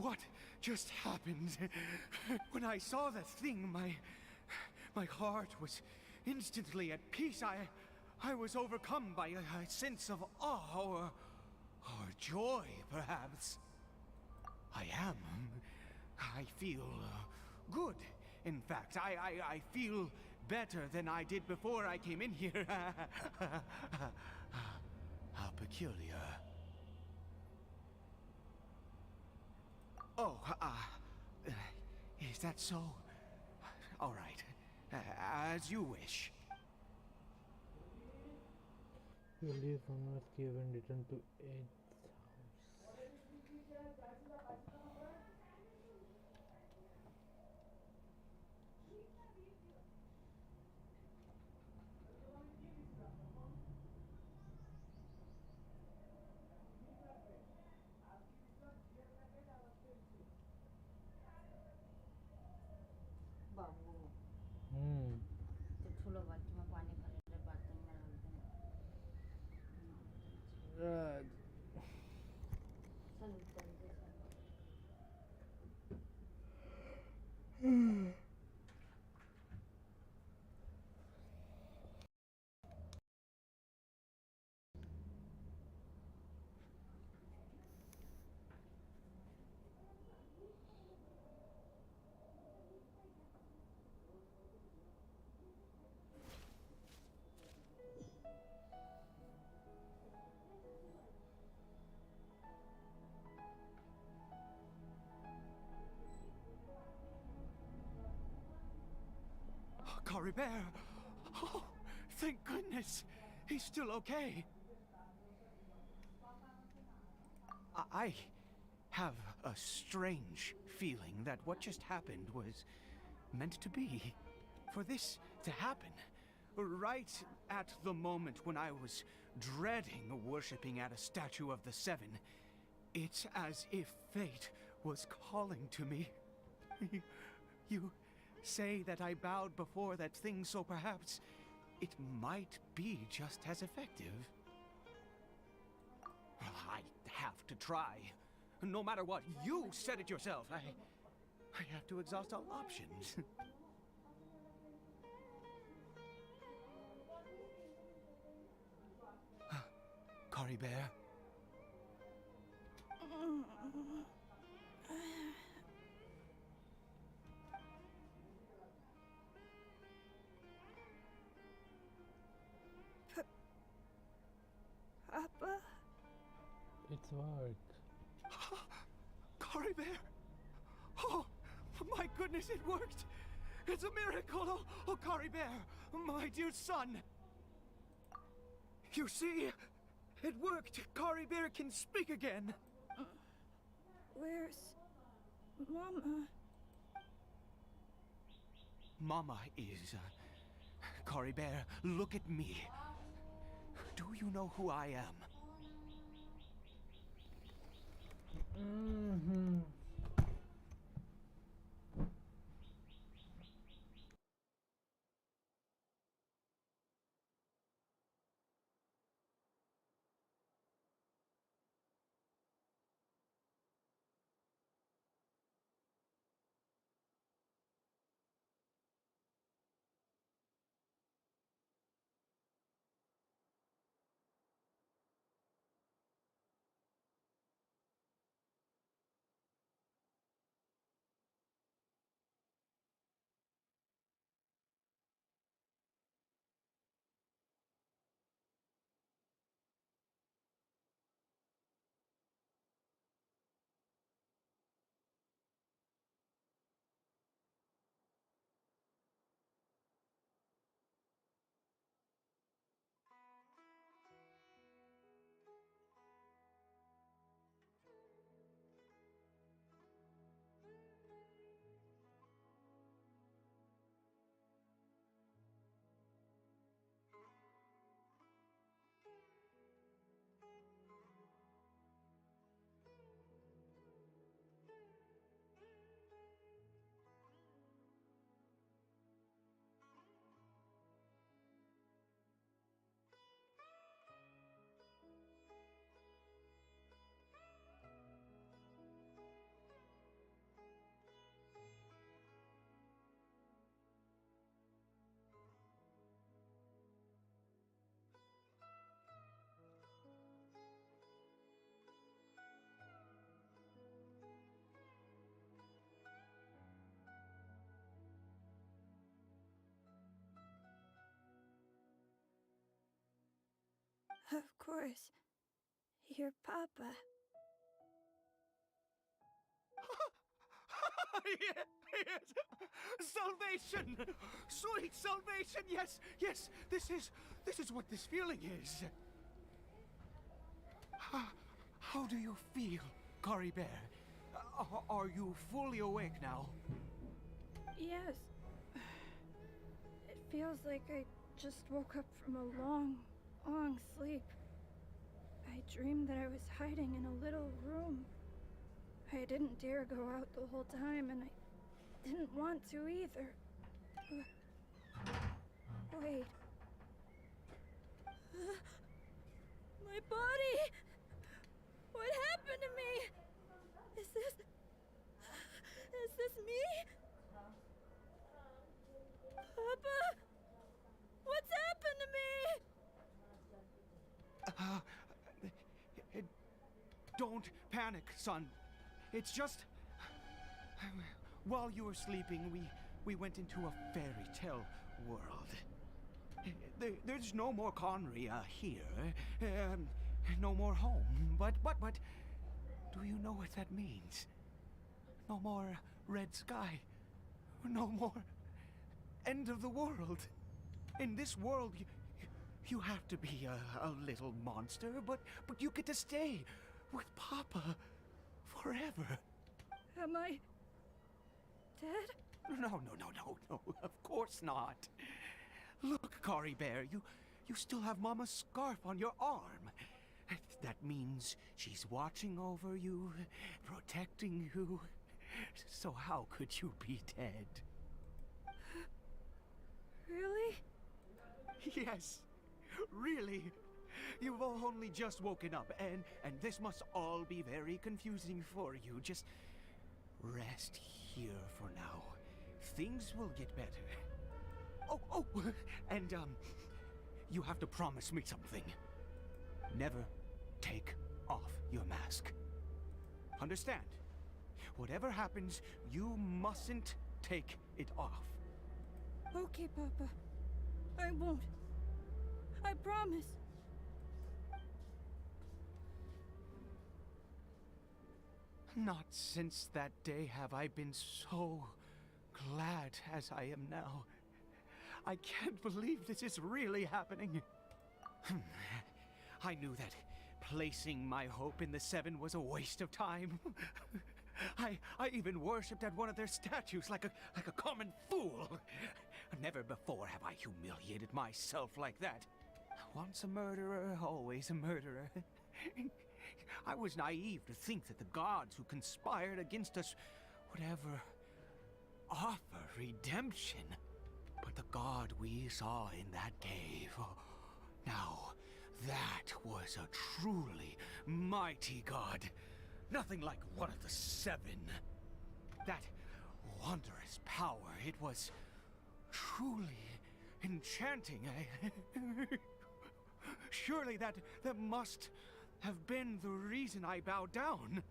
What just happened? When I saw that thing, my heart was instantly at peace. I was overcome by a sense of awe or joy, perhaps. I feel good. In fact, I feel better than I did before I came in here. How peculiar. Oh, is that so? All right, as you wish. You leave from North Cave and return to Ed's house. Right. Cory Bear! Oh, thank goodness! He's still okay. I have a strange feeling that what just happened was meant to be. For this to happen, right at the moment when I was dreading worshipping at a statue of the Seven, it's as if fate was calling to me. You say that I bowed before that thing, so perhaps it might be just as effective. Well, I have to try. No matter what, you said it yourself. I have to exhaust all options. Cory Bear? Papa? It's work. Cory Bear? Oh, my goodness, it worked! It's a miracle! Oh, Cory Bear, my dear son! You see? It worked! Cory Bear can speak again! Where's Mama? Mama is... Cory Bear, look at me. Do you know who I am? Mm-hmm. Of course. Your Papa. Yes! Salvation! Sweet salvation! Yes, yes! This is what this feeling is. How do you feel, Cory Bear? Are you fully awake now? Yes. It feels like I just woke up from a long, long sleep. I dreamed that I was hiding in a little room. I didn't dare go out the whole time, and I didn't want to either. Wait. My body! What happened to me? Is this me? Papa? What's happened to me? Don't panic, son. It's just... While you were sleeping, we went into a fairy tale world. There's no more Conria here. No more home. But, do you know what that means? No more red sky. No more end of the world. In this world, you have to be a little monster, but you get to stay with Papa forever. Am I dead? No, of course not. Look, Cory Bear, you still have Mama's scarf on your arm. That means she's watching over you, protecting you. So how could you be dead? Really? Yes, really. You've only just woken up, and this must all be very confusing for you. Just rest here for now. Things will get better. Oh, and you have to promise me something. Never take off your mask. Understand? Whatever happens, you mustn't take it off. Okay, Papa. I won't. I promise. Not since that day have I been so glad as I am now. I can't believe this is really happening. I knew that placing my hope in the Seven was a waste of time. I even worshipped at one of their statues like a common fool. Never before have I humiliated myself like that. Once a murderer, always a murderer. I was naive to think that the gods who conspired against us would ever offer redemption. But the god we saw in that cave, now that was a truly mighty god. Nothing like one of the Seven. That wondrous power, it was truly enchanting. Surely that must have been the reason I bowed down.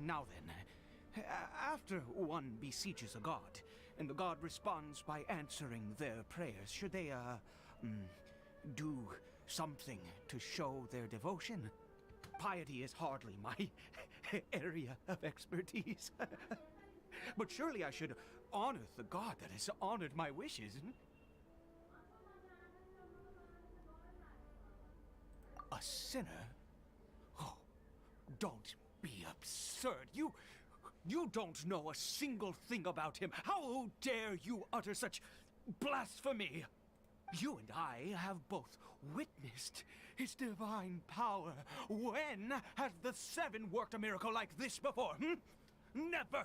Now then, after one besieges a god, and the god responds by answering their prayers, should they, do something to show their devotion? Piety is hardly my area of expertise. But surely I should honor the god that has honored my wishes. A sinner? Oh, don't be absurd. You don't know a single thing about him. How dare you utter such blasphemy? You and I have both witnessed his divine power. When has the Seven worked a miracle like this before? Never!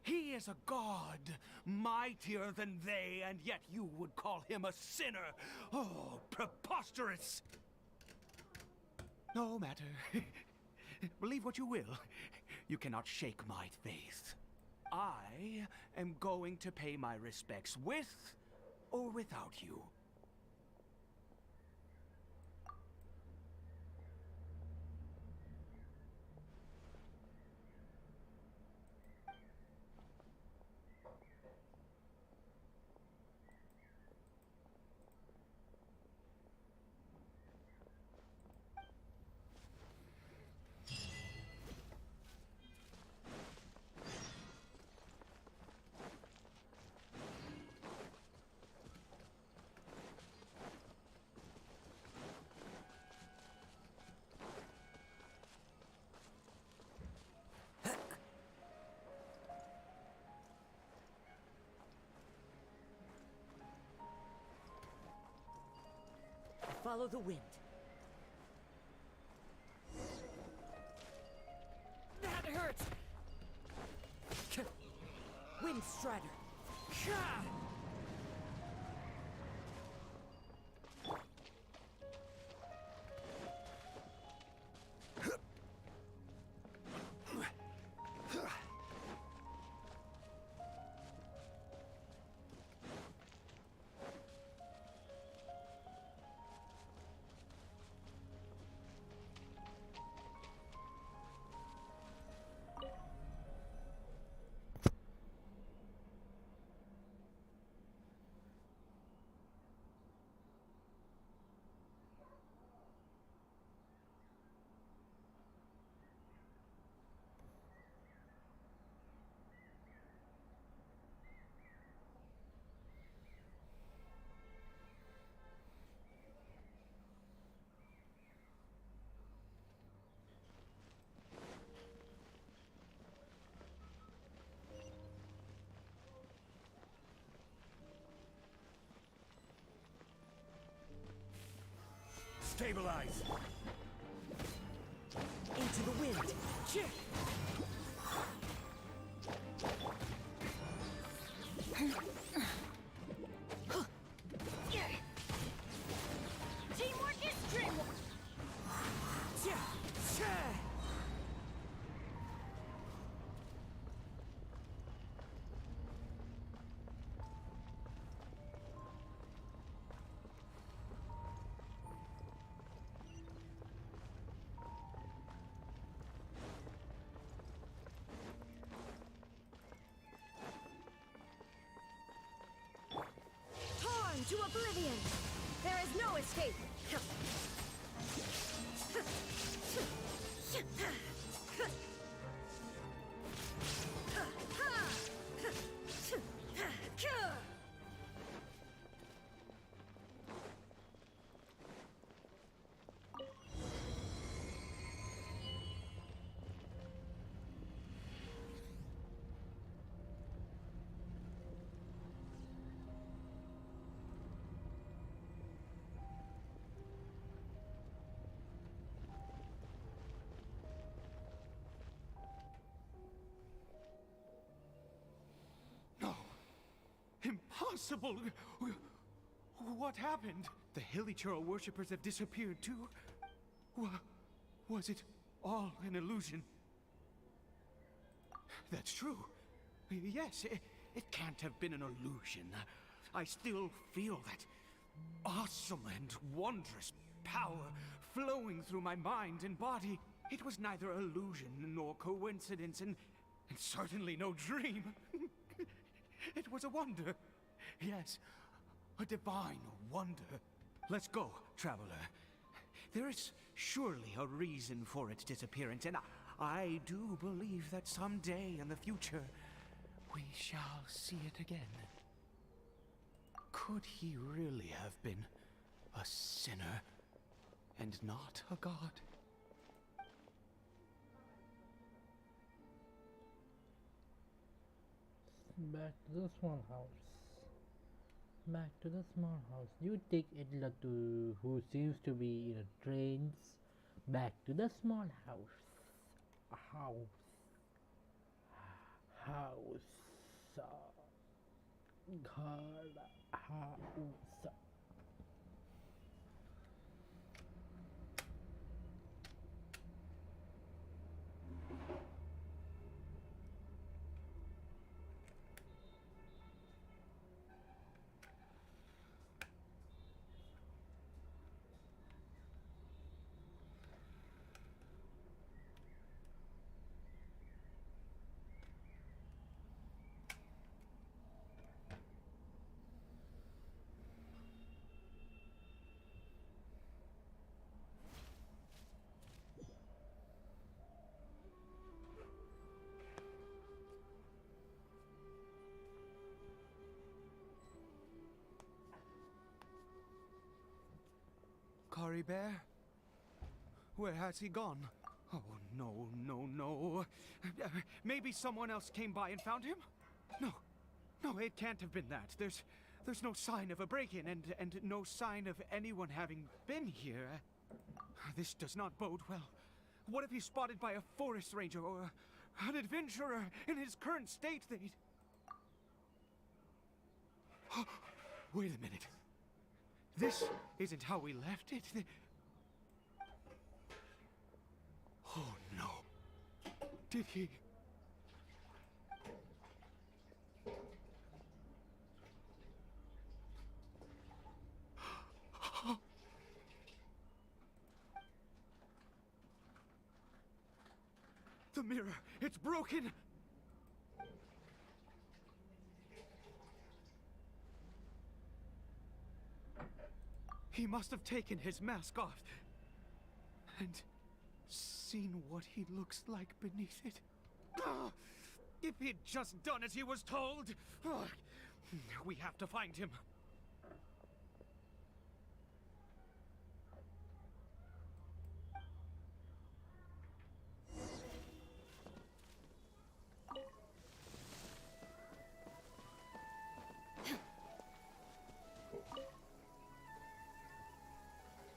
He is a god, mightier than they, and yet you would call him a sinner. Oh, preposterous! No matter. Believe what you will. You cannot shake my faith. I am going to pay my respects with or without you. Follow the wind. That hurts! Wind Strider! Stabilize! Into the wind. Teamwork is dreamwork. Torn to oblivion. There is no escape. No. Impossible! What happened? The Hilichurl worshippers have disappeared too? Was it all an illusion? That's true. Yes, it can't have been an illusion. I still feel that awesome and wondrous power flowing through my mind and body. It was neither illusion nor coincidence, and certainly no dream. It was a wonder. Yes, a divine wonder. Let's go, traveler. There is surely a reason for its disappearance, and I do believe that someday in the future, we shall see it again. Could he really have been a sinner and not a god? Back to the small house. Back to the small house. You take Edla to who seems to be in a trance. Back to the small house. House. Ghar. House. Kari Bear? Where has he gone? Oh, no, no, no. Maybe someone else came by and found him? No, it can't have been that. There's no sign of a break-in and no sign of anyone having been here. This does not bode well. What if he's spotted by a forest ranger or an adventurer in his current state? Wait a minute. This isn't how we left it. Oh no. Did he? The mirror, it's broken. He must have taken his mask off and seen what he looks like beneath it. Ah, if he'd just done as he was told! Ah, we have to find him.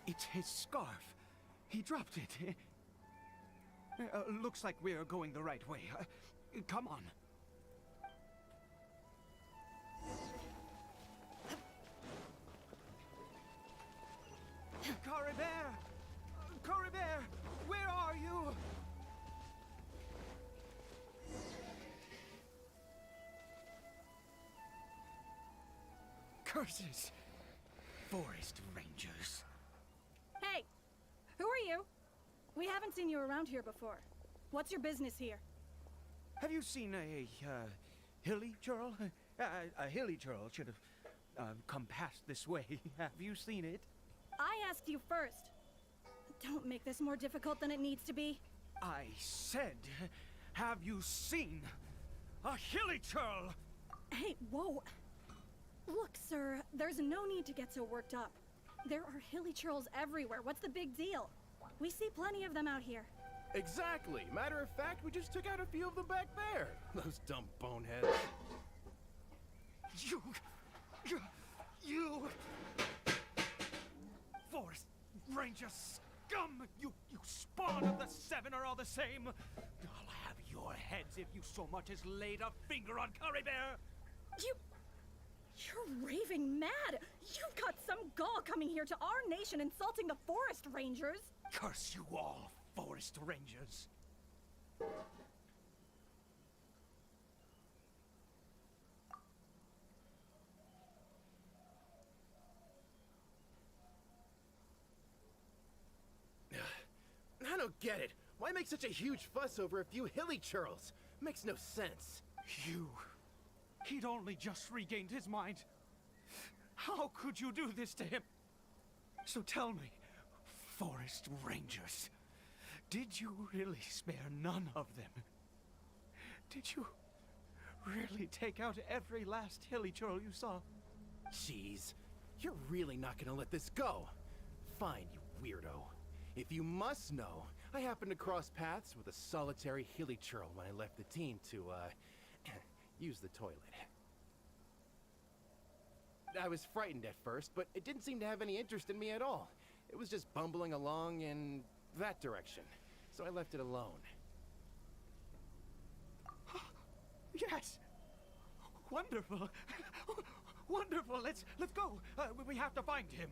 It's his scarf. He dropped it. Looks like we're going the right way. Come on. Coribert! Coribert! Where are you? Curses! Forest Rangers. Hey! Who are you? We haven't seen you around here before. What's your business here? Have you seen a hilly churl? A hilly churl should have come past this way. Have you seen it? I asked you first. Don't make this more difficult than it needs to be. I said, have you seen a hilly churl? Hey, whoa. Look, sir, there's no need to get so worked up. There are hilly churls everywhere. What's the big deal? We see plenty of them out here. Exactly. Matter of fact, we just took out a few of them back there. Those dumb boneheads. You... Forest Ranger scum! You spawn of the seven are all the same! I'll have your heads if you so much as laid a finger on Coribert! You're raving mad! You've got some gall coming here to our nation insulting the Forest Rangers! Curse you all, Forest Rangers! I don't get it. Why make such a huge fuss over a few hilly churls? Makes no sense. He'd only just regained his mind. How could you do this to him? So tell me, Forest Rangers, did you really spare none of them? Did you really take out every last hilly churl you saw? Jeez, you're really not gonna let this go. Fine, you weirdo. If you must know, I happened to cross paths with a solitary hilly churl when I left the team to, use the toilet. I was frightened at first, but it didn't seem to have any interest in me at all. It was just bumbling along in that direction, so I left it alone. Yes! Wonderful! Wonderful! Let's go! We have to find him!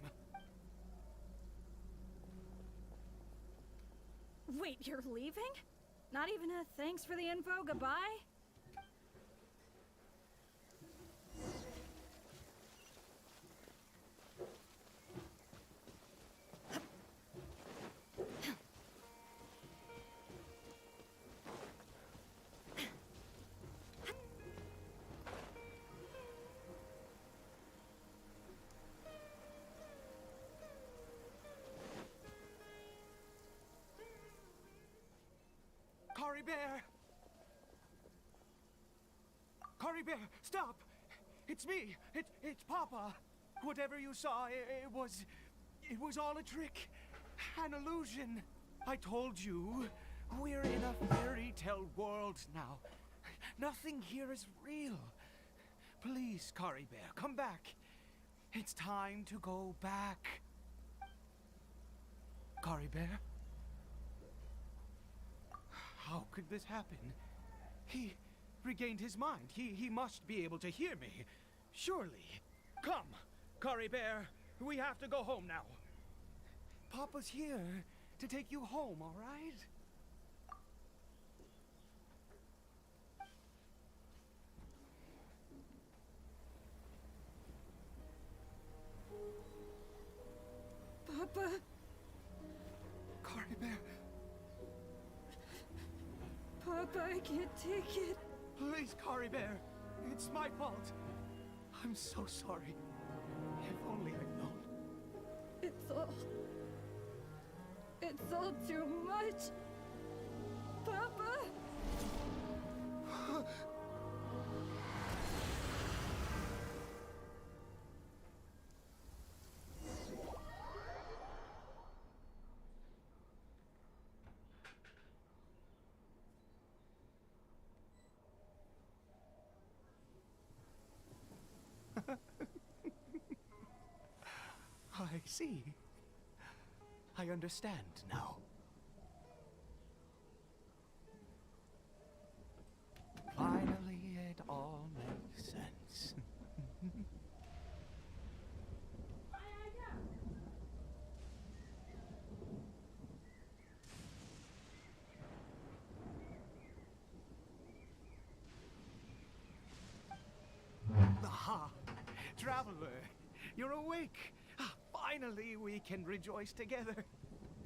Wait, you're leaving? Not even a thanks for the info, goodbye? Coribert! Coribert, stop! It's me! It's Papa! Whatever you saw, it was all a trick. An illusion. I told you, we're in a fairy tale world now. Nothing here is real. Please, Coribert, come back. It's time to go back. Coribert? How could this happen? He regained his mind. He must be able to hear me. Surely. Come, Curry Bear. We have to go home now. Papa's here to take you home, all right? Papa. Curry Bear, Papa, I can't take it. please, Curry Bear. It's my fault. I'm so sorry. If only I'd known. It's all too much. Papa! I see. I understand now. Finally, it all makes sense. Aha! Traveler, you're awake! Finally, we can rejoice together.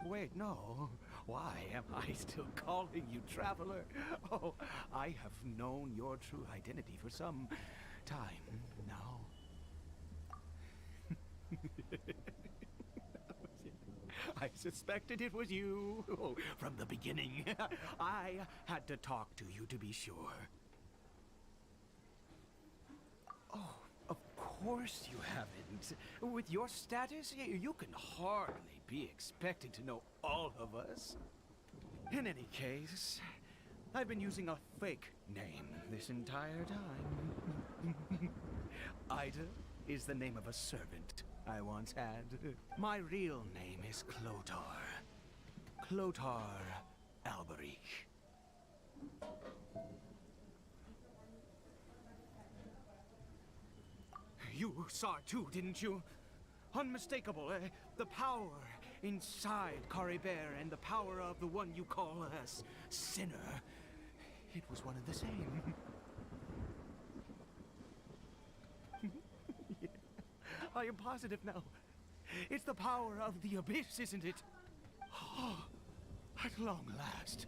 Wait, no. Why am I still calling you Traveler? Oh, I have known your true identity for some time now. I suspected it was you from the beginning. I had to talk to you to be sure. Oh, of course you haven't. With your status, you can hardly be expected to know all of us. In any case, I've been using a fake name this entire time. Ida is the name of a servant I once had. My real name is Clotar. Clotar Alberic. You saw it too, didn't you? Unmistakable, the power inside Curry Bear and the power of the one you call a sinner. It was one and the same. Yeah, I am positive now. It's the power of the abyss, isn't it? Oh, at long last,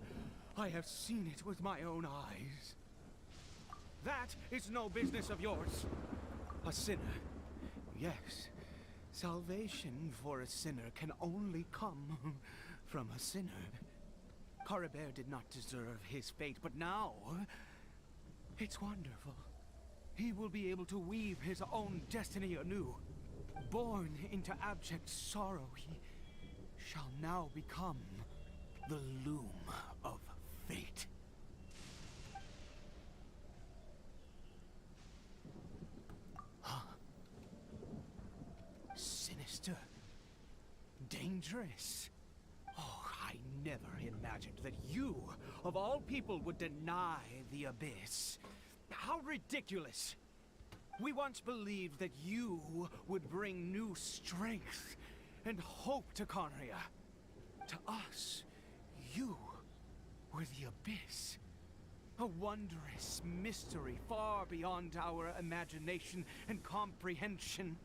I have seen it with my own eyes. That is no business of yours. A sinner. Yes. Salvation for a sinner can only come from a sinner. Curry Bear did not deserve his fate, but now it's wonderful. He will be able to weave his own destiny anew. Born into abject sorrow, he shall now become the loom of fate. Sinister. Dangerous. Oh, I never imagined that you, of all people, would deny the abyss. How ridiculous. We once believed that you would bring new strength and hope to Conria. To us, you were the abyss. A wondrous mystery far beyond our imagination and comprehension.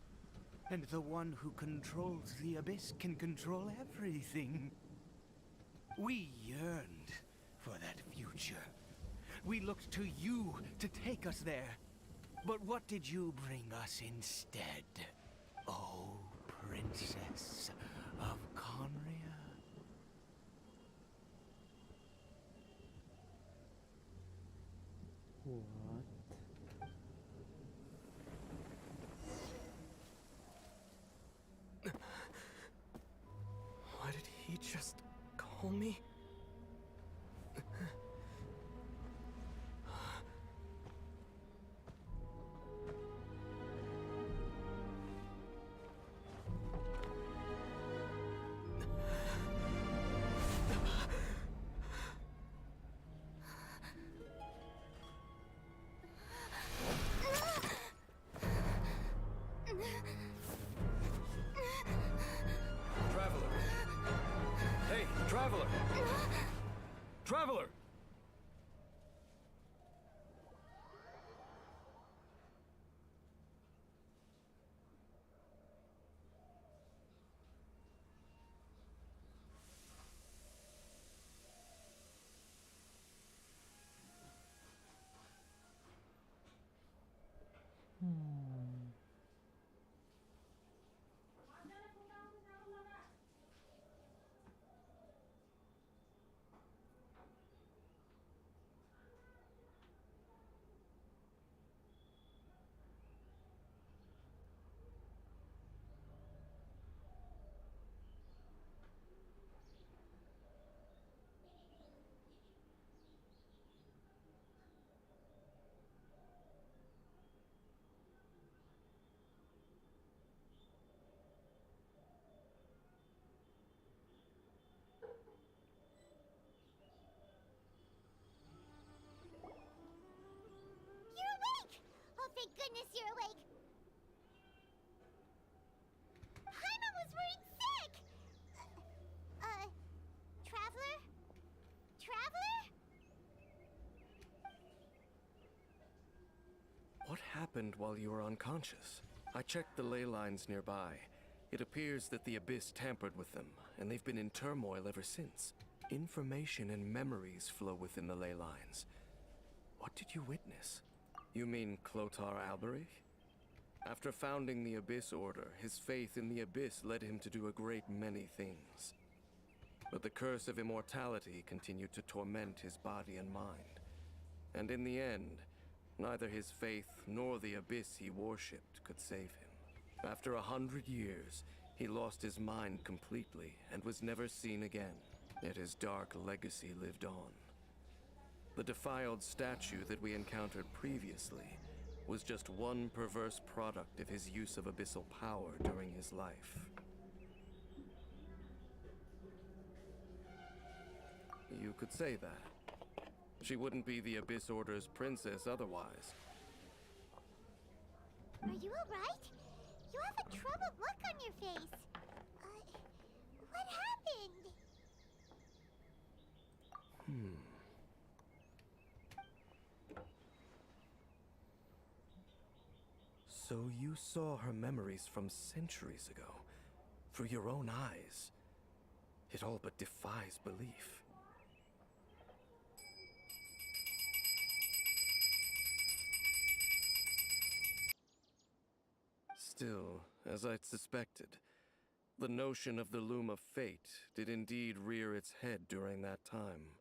And the one who controls the abyss can control everything. We yearned for that future. We looked to you to take us there. But what did you bring us instead? Oh, Princess of Conria. What? Why did he just call me? you're awake. Paimon was worried sick! Traveler? Traveler? What happened while you were unconscious? I checked the ley lines nearby. It appears that the Abyss tampered with them, and they've been in turmoil ever since. Information and memories flow within the ley lines. What did you witness? You mean Clotar Alberich? After founding the Abyss Order, his faith in the Abyss led him to do a great many things. But the curse of immortality continued to torment his body and mind. And in the end, neither his faith nor the Abyss he worshipped could save him. After 100 years, he lost his mind completely and was never seen again. Yet his dark legacy lived on. The defiled statue that we encountered previously was just one perverse product of his use of abyssal power during his life. You could say that. She wouldn't be the Abyss Order's princess otherwise. Are you alright? You have a troubled look on your face. What happened? So you saw her memories from centuries ago, through your own eyes. It all but defies belief. Still, as I'd suspected, the notion of the Loom of Fate did indeed rear its head during that time.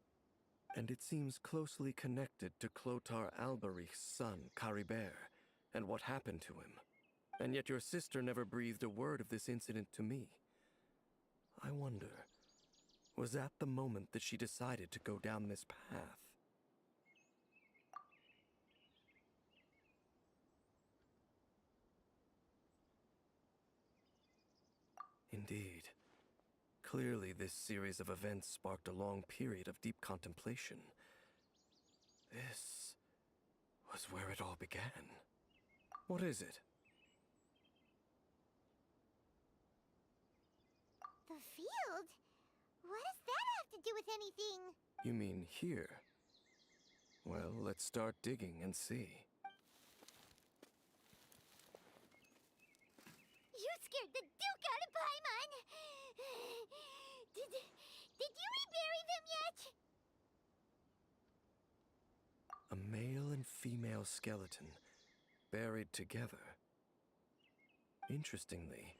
And it seems closely connected to Clotar Alberich's son, Caribert, and what happened to him. And yet your sister never breathed a word of this incident to me. I wonder, was that the moment that she decided to go down this path? Indeed. Clearly, this series of events sparked a long period of deep contemplation. This was where it all began. What is it? The field? What does that have to do with anything? You mean here? Well, let's start digging and see. You scared the Duke out of Paimon! Did you rebury them yet? A male and female skeleton, buried together. Interestingly,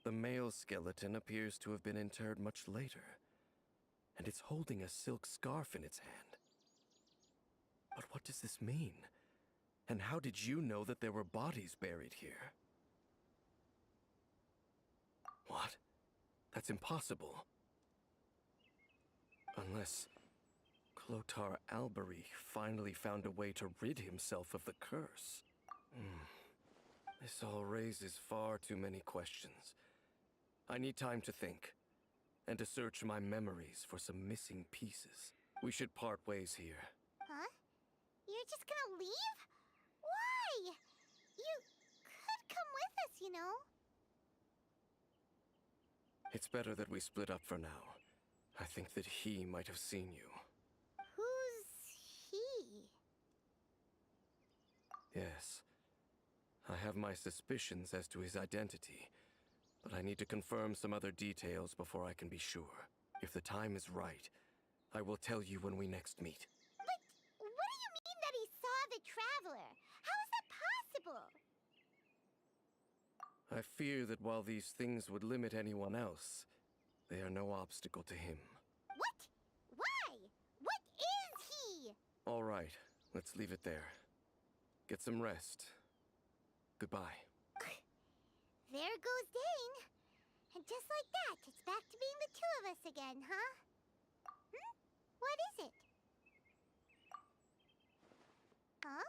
the male skeleton appears to have been interred much later, and it's holding a silk scarf in its hand. But what does this mean? And how did you know that there were bodies buried here? What? That's impossible. Unless Clotar Alberich finally found a way to rid himself of the curse. This all raises far too many questions. I need time to think, and to search my memories for some missing pieces. We should part ways here. Huh? You're just gonna leave? Why? You could come with us, you know. It's better that we split up for now. I think that he might have seen you. Who's he? Yes. I have my suspicions as to his identity, but I need to confirm some other details before I can be sure. If the time is right, I will tell you when we next meet. But what do you mean that he saw the Traveler? How is that possible? I fear that while these things would limit anyone else, they are no obstacle to him. What? Why? What is he? All right, let's leave it there. Get some rest. Goodbye. There goes Dane. And just like that, it's back to being the two of us again, huh? What is it? Huh?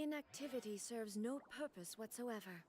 inactivity serves no purpose whatsoever.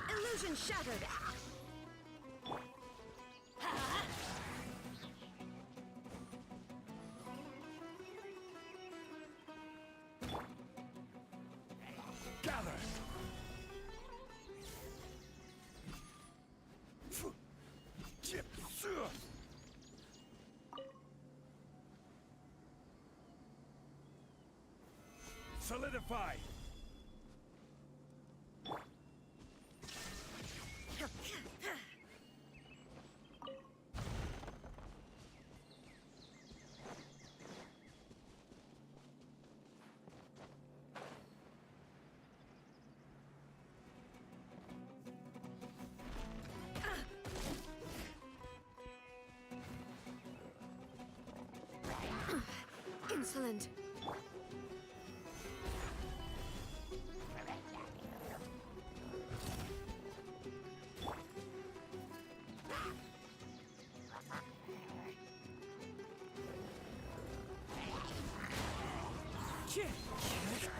Illusion shattered! Gather! Solidify! Insolent.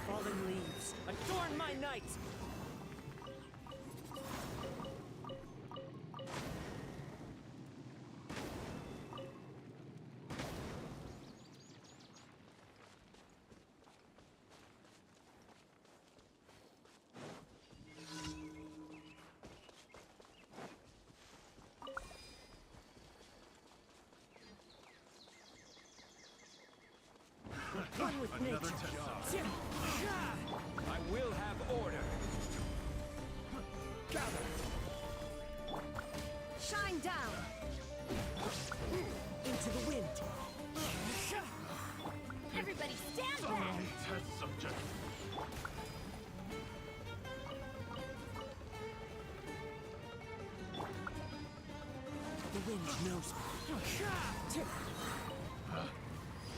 Fallen leaves, adorn my night! One with Another nature. test. I will have order. Gather. Shine down! Into the wind. Everybody stand back! Test subject. The wind knows me.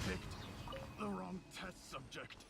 Picked the wrong test subject.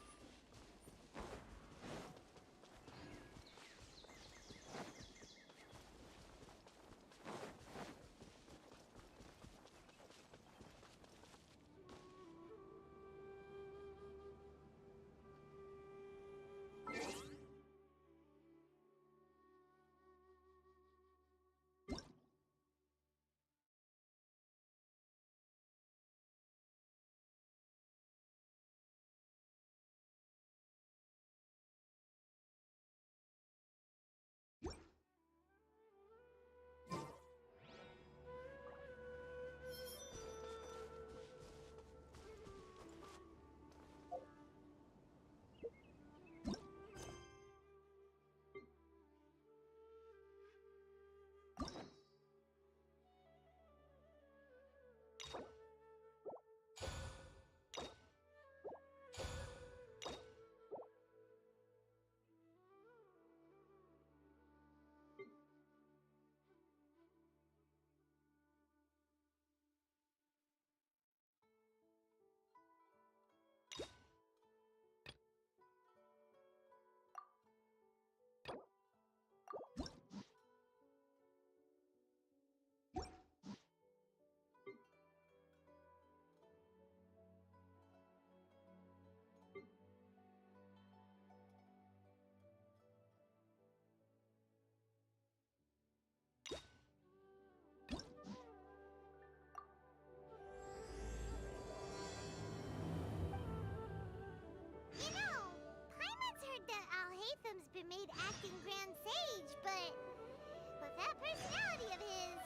personality of his.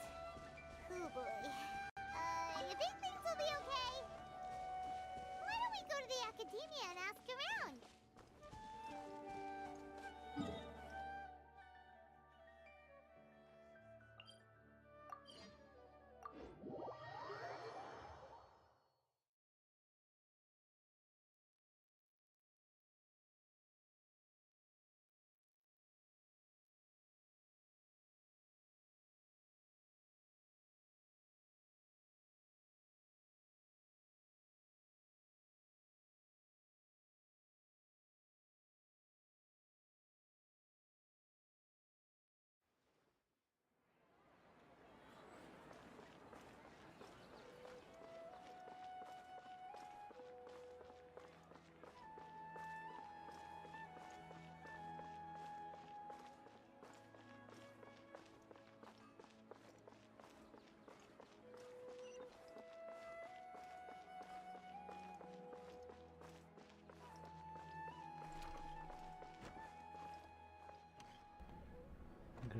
Oh boy. You think things will be okay? Why don't we go to the academia and ask around?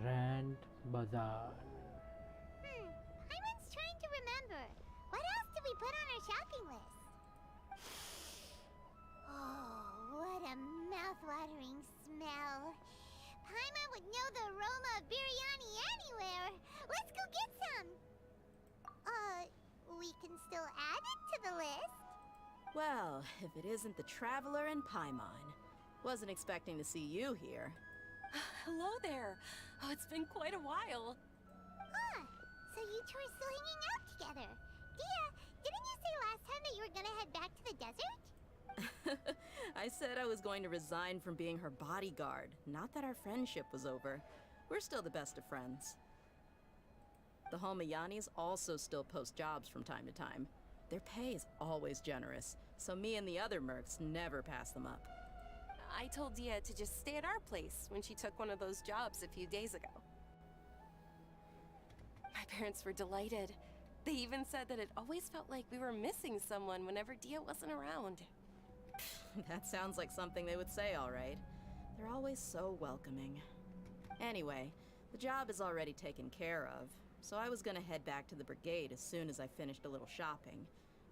Grand Bazaar. Paimon's trying to remember. What else did we put on our shopping list? Oh, what a mouth-watering smell. Paimon would know the aroma of biryani anywhere. Let's go get some. We can still add it to the list. Well, if it isn't the Traveler and Paimon. Wasn't expecting to see you here. Hello there. Oh, it's been quite a while. So you two are still hanging out together. Dia, didn't you say last time that you were gonna head back to the desert? I said I was going to resign from being her bodyguard, not that our friendship was over. We're still the best of friends. The Holmayanis also still post jobs from time to time. Their pay is always generous, so me and the other mercs never pass them up. I told Dia to just stay at our place when she took one of those jobs a few days ago. My parents were delighted. They even said that it always felt like we were missing someone whenever Dia wasn't around. That sounds like something they would say, all right. They're always so welcoming. Anyway, the job is already taken care of, so I was gonna head back to the brigade as soon as I finished a little shopping.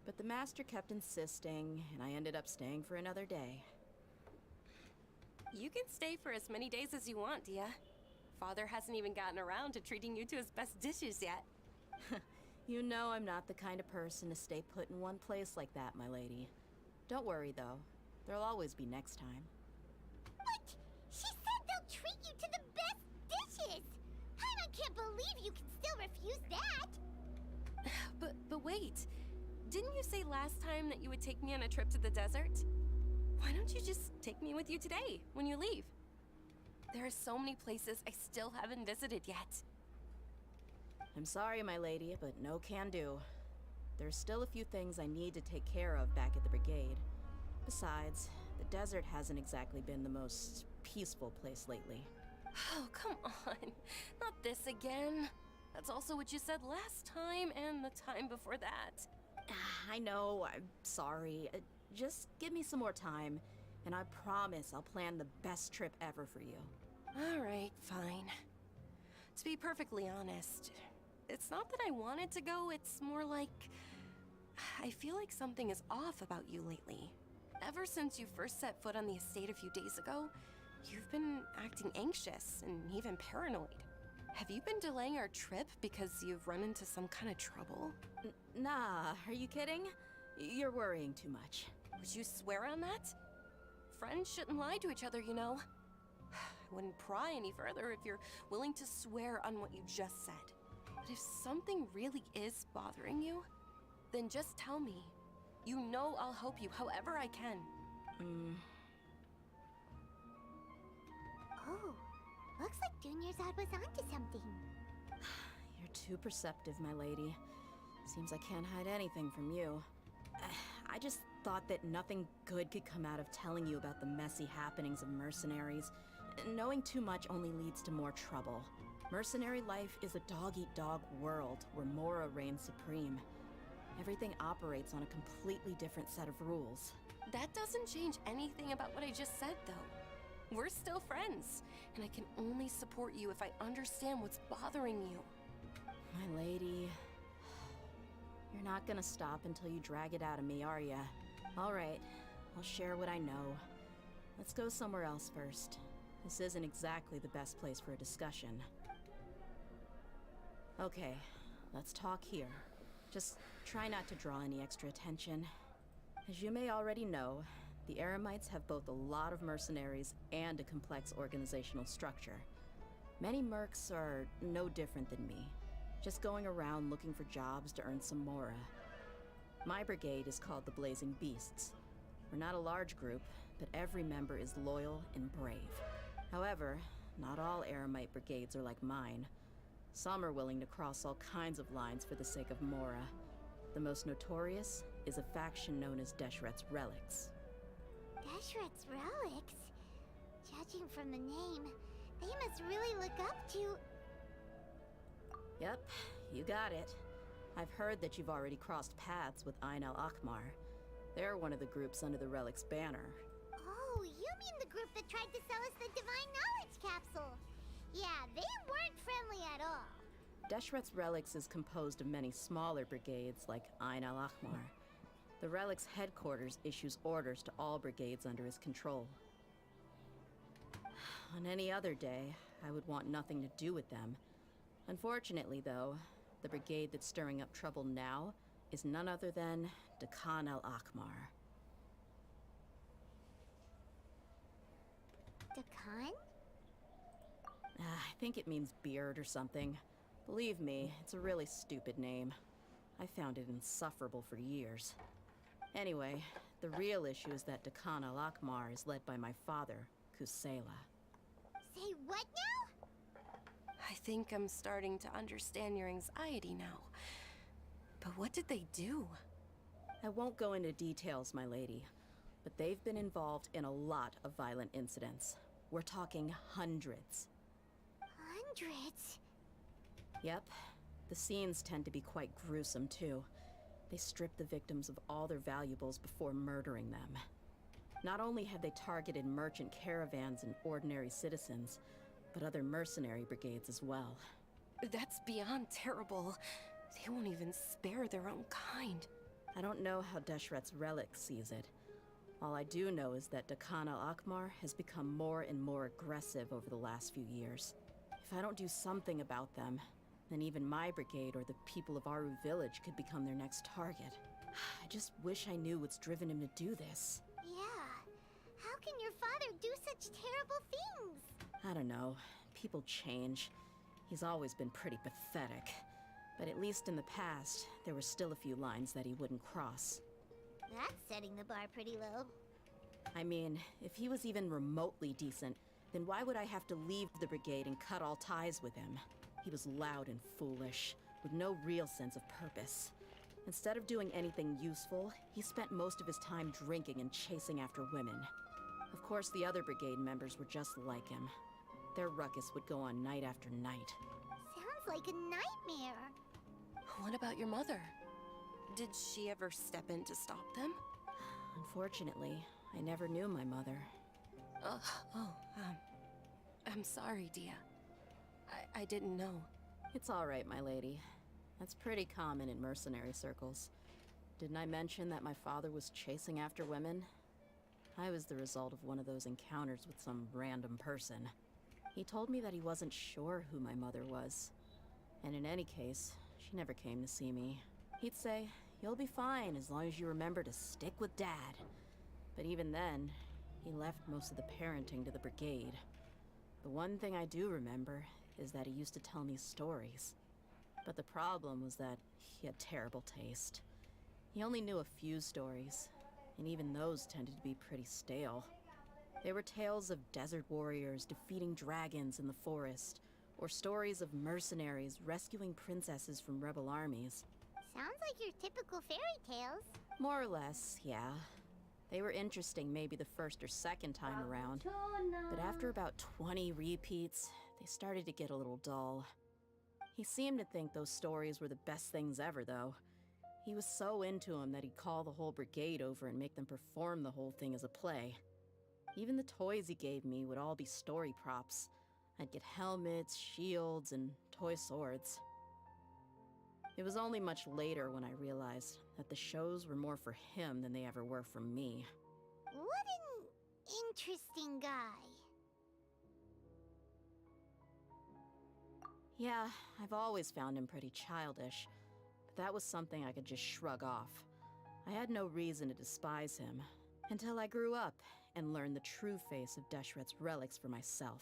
But the master kept insisting, and I ended up staying for another day. You can stay for as many days as you want, Dia. Father hasn't even gotten around to treating you to his best dishes yet. You know I'm not the kind of person to stay put in one place like that, my lady. Don't worry, though. There'll always be next time. What? She said they'll treat you to the best dishes! Paimon can't believe you can still refuse that! But wait. Didn't you say last time that you would take me on a trip to the desert? Why don't you just take me with you today, when you leave? There are so many places I still haven't visited yet. I'm sorry, my lady, but no can do. There's still a few things I need to take care of back at the brigade. Besides, the desert hasn't exactly been the most peaceful place lately. Oh, come on. Not this again. That's also what you said last time and the time before that. I know, I'm sorry. Just give me some more time, and I promise I'll plan the best trip ever for you. All right, fine. To be perfectly honest, it's not that I wanted to go, it's more like... I feel like something is off about you lately. Ever since you first set foot on the estate a few days ago, you've been acting anxious and even paranoid. Have you been delaying our trip because you've run into some kind of trouble? Nah, are you kidding? You're worrying too much. Would you swear on that? Friends shouldn't lie to each other, you know. I wouldn't pry any further if you're willing to swear on what you just said. But if something really is bothering you, then just tell me. You know I'll help you however I can. Oh, looks like Dunyarzad was onto something. You're too perceptive, my lady. Seems I can't hide anything from you. I just thought that nothing good could come out of telling you about the messy happenings of mercenaries. Knowing too much only leads to more trouble. Mercenary life is a dog-eat-dog world where Mora reigns supreme. Everything operates on a completely different set of rules. That doesn't change anything about what I just said, though. We're still friends, and I can only support you if I understand what's bothering you. My lady, you're not gonna stop until you drag it out of me, are ya? All right, I'll share what I know. Let's go somewhere else first. This isn't exactly the best place for a discussion. Okay, let's talk here. Just try not to draw any extra attention. As you may already know, the Eremites have both a lot of mercenaries and a complex organizational structure. Many mercs are no different than me, just going around looking for jobs to earn some mora. My brigade is called the Blazing Beasts. We're not a large group, but every member is loyal and brave. However, not all Eremite brigades are like mine. Some are willing to cross all kinds of lines for the sake of mora. The most notorious is a faction known as Deshret's Relics. Deshret's Relics? Judging from the name, they must really look up to... Yep, you got it. I've heard that you've already crossed paths with Ain al-Akmar. They're one of the groups under the Relic's banner. Oh, you mean the group that tried to sell us the Divine Knowledge Capsule? Yeah, they weren't friendly at all. Deshret's Relics is composed of many smaller brigades like Ain al-Akmar. The Relic's headquarters issues orders to all brigades under his control. On any other day, I would want nothing to do with them. Unfortunately, though, the brigade that's stirring up trouble now is none other than Dakan al-Akmar. Dakan? I think it means beard or something. Believe me, it's a really stupid name. I found it insufferable for years. Anyway, the real issue is that Dakan al-Akmar is led by my father, Kusela. Say what now? I think I'm starting to understand your anxiety now. But what did they do? I won't go into details, my lady, but they've been involved in a lot of violent incidents. We're talking hundreds. Hundreds? Yep. The scenes tend to be quite gruesome, too. They strip the victims of all their valuables before murdering them. Not only have they targeted merchant caravans and ordinary citizens, but other mercenary brigades as well. That's beyond terrible. They won't even spare their own kind. I don't know how Deshret's Relic sees it. All I do know is that Dakan al-Akmar has become more and more aggressive over the last few years. If I don't do something about them, then even my brigade or the people of Aru village could become their next target. I just wish I knew what's driven him to do this. Yeah. How can your father do such terrible things? I don't know. People change. He's always been pretty pathetic. But at least in the past, there were still a few lines that he wouldn't cross. That's setting the bar pretty low. I mean, if he was even remotely decent, then why would I have to leave the brigade and cut all ties with him? He was loud and foolish, with no real sense of purpose. Instead of doing anything useful, he spent most of his time drinking and chasing after women. Of course, the other brigade members were just like him. Their ruckus would go on night after night. Sounds like a nightmare. What about your mother? Did she ever step in to stop them? Unfortunately, I never knew my mother. I'm sorry, Dia. I didn't know. It's all right, my lady. That's pretty common in mercenary circles. Didn't I mention that my father was chasing after women? I was the result of one of those encounters with some random person. He told me that he wasn't sure who my mother was. And in any case, she never came to see me. He'd say, "You'll be fine as long as you remember to stick with Dad." But even then, he left most of the parenting to the brigade. The one thing I do remember is that he used to tell me stories. But the problem was that he had terrible taste. He only knew a few stories, and even those tended to be pretty stale. They were tales of desert warriors defeating dragons in the forest, or stories of mercenaries rescuing princesses from rebel armies. Sounds like your typical fairy tales. More or less, yeah. They were interesting maybe the first or second time around, but after about 20 repeats, they started to get a little dull. He seemed to think those stories were the best things ever, though. He was so into them that he'd call the whole brigade over and make them perform the whole thing as a play. Even the toys he gave me would all be story props. I'd get helmets, shields, and toy swords. It was only much later when I realized that the shows were more for him than they ever were for me. What an interesting guy. Yeah, I've always found him pretty childish, but that was something I could just shrug off. I had no reason to despise him, until I grew up and learned the true face of Deshret's relics for myself.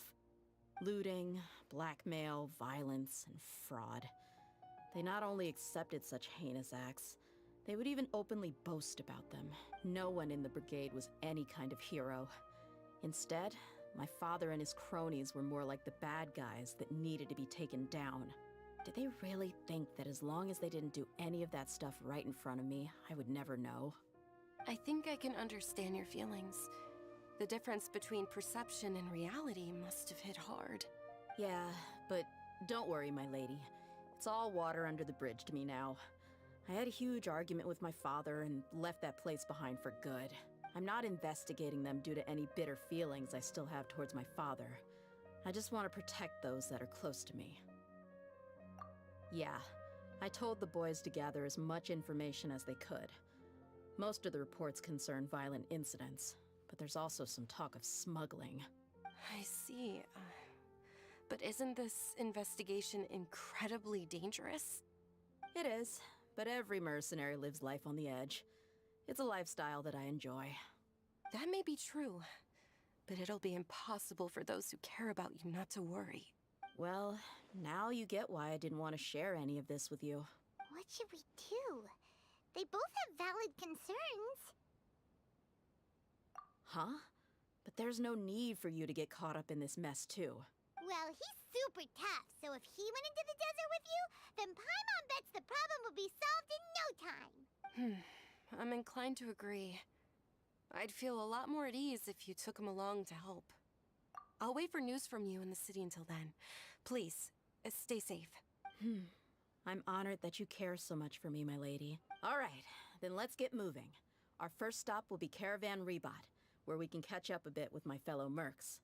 Looting, blackmail, violence, and fraud. They not only accepted such heinous acts, they would even openly boast about them. No one in the brigade was any kind of hero. Instead, my father and his cronies were more like the bad guys that needed to be taken down. Did they really think that as long as they didn't do any of that stuff right in front of me, I would never know? I think I can understand your feelings. The difference between perception and reality must have hit hard. Yeah, but don't worry, my lady. It's all water under the bridge to me now. I had a huge argument with my father and left that place behind for good. I'm not investigating them due to any bitter feelings I still have towards my father. I just want to protect those that are close to me. Yeah, I told the boys to gather as much information as they could. Most of the reports concern violent incidents, but there's also some talk of smuggling. I see. But isn't this investigation incredibly dangerous? It is, but every mercenary lives life on the edge. It's a lifestyle that I enjoy. That may be true, but it'll be impossible for those who care about you not to worry. Well, now you get why I didn't want to share any of this with you. What should we do? They both have valid concerns. Huh? But there's no need for you to get caught up in this mess, too. Well, he's super tough, so if he went into the desert with you, then Paimon bets the problem will be solved in no time. I'm inclined to agree. I'd feel a lot more at ease if you took him along to help. I'll wait for news from you in the city until then. Please, stay safe. I'm honored that you care so much for me, my lady. All right, then let's get moving. Our first stop will be Caravan Rebot, where we can catch up a bit with my fellow mercs.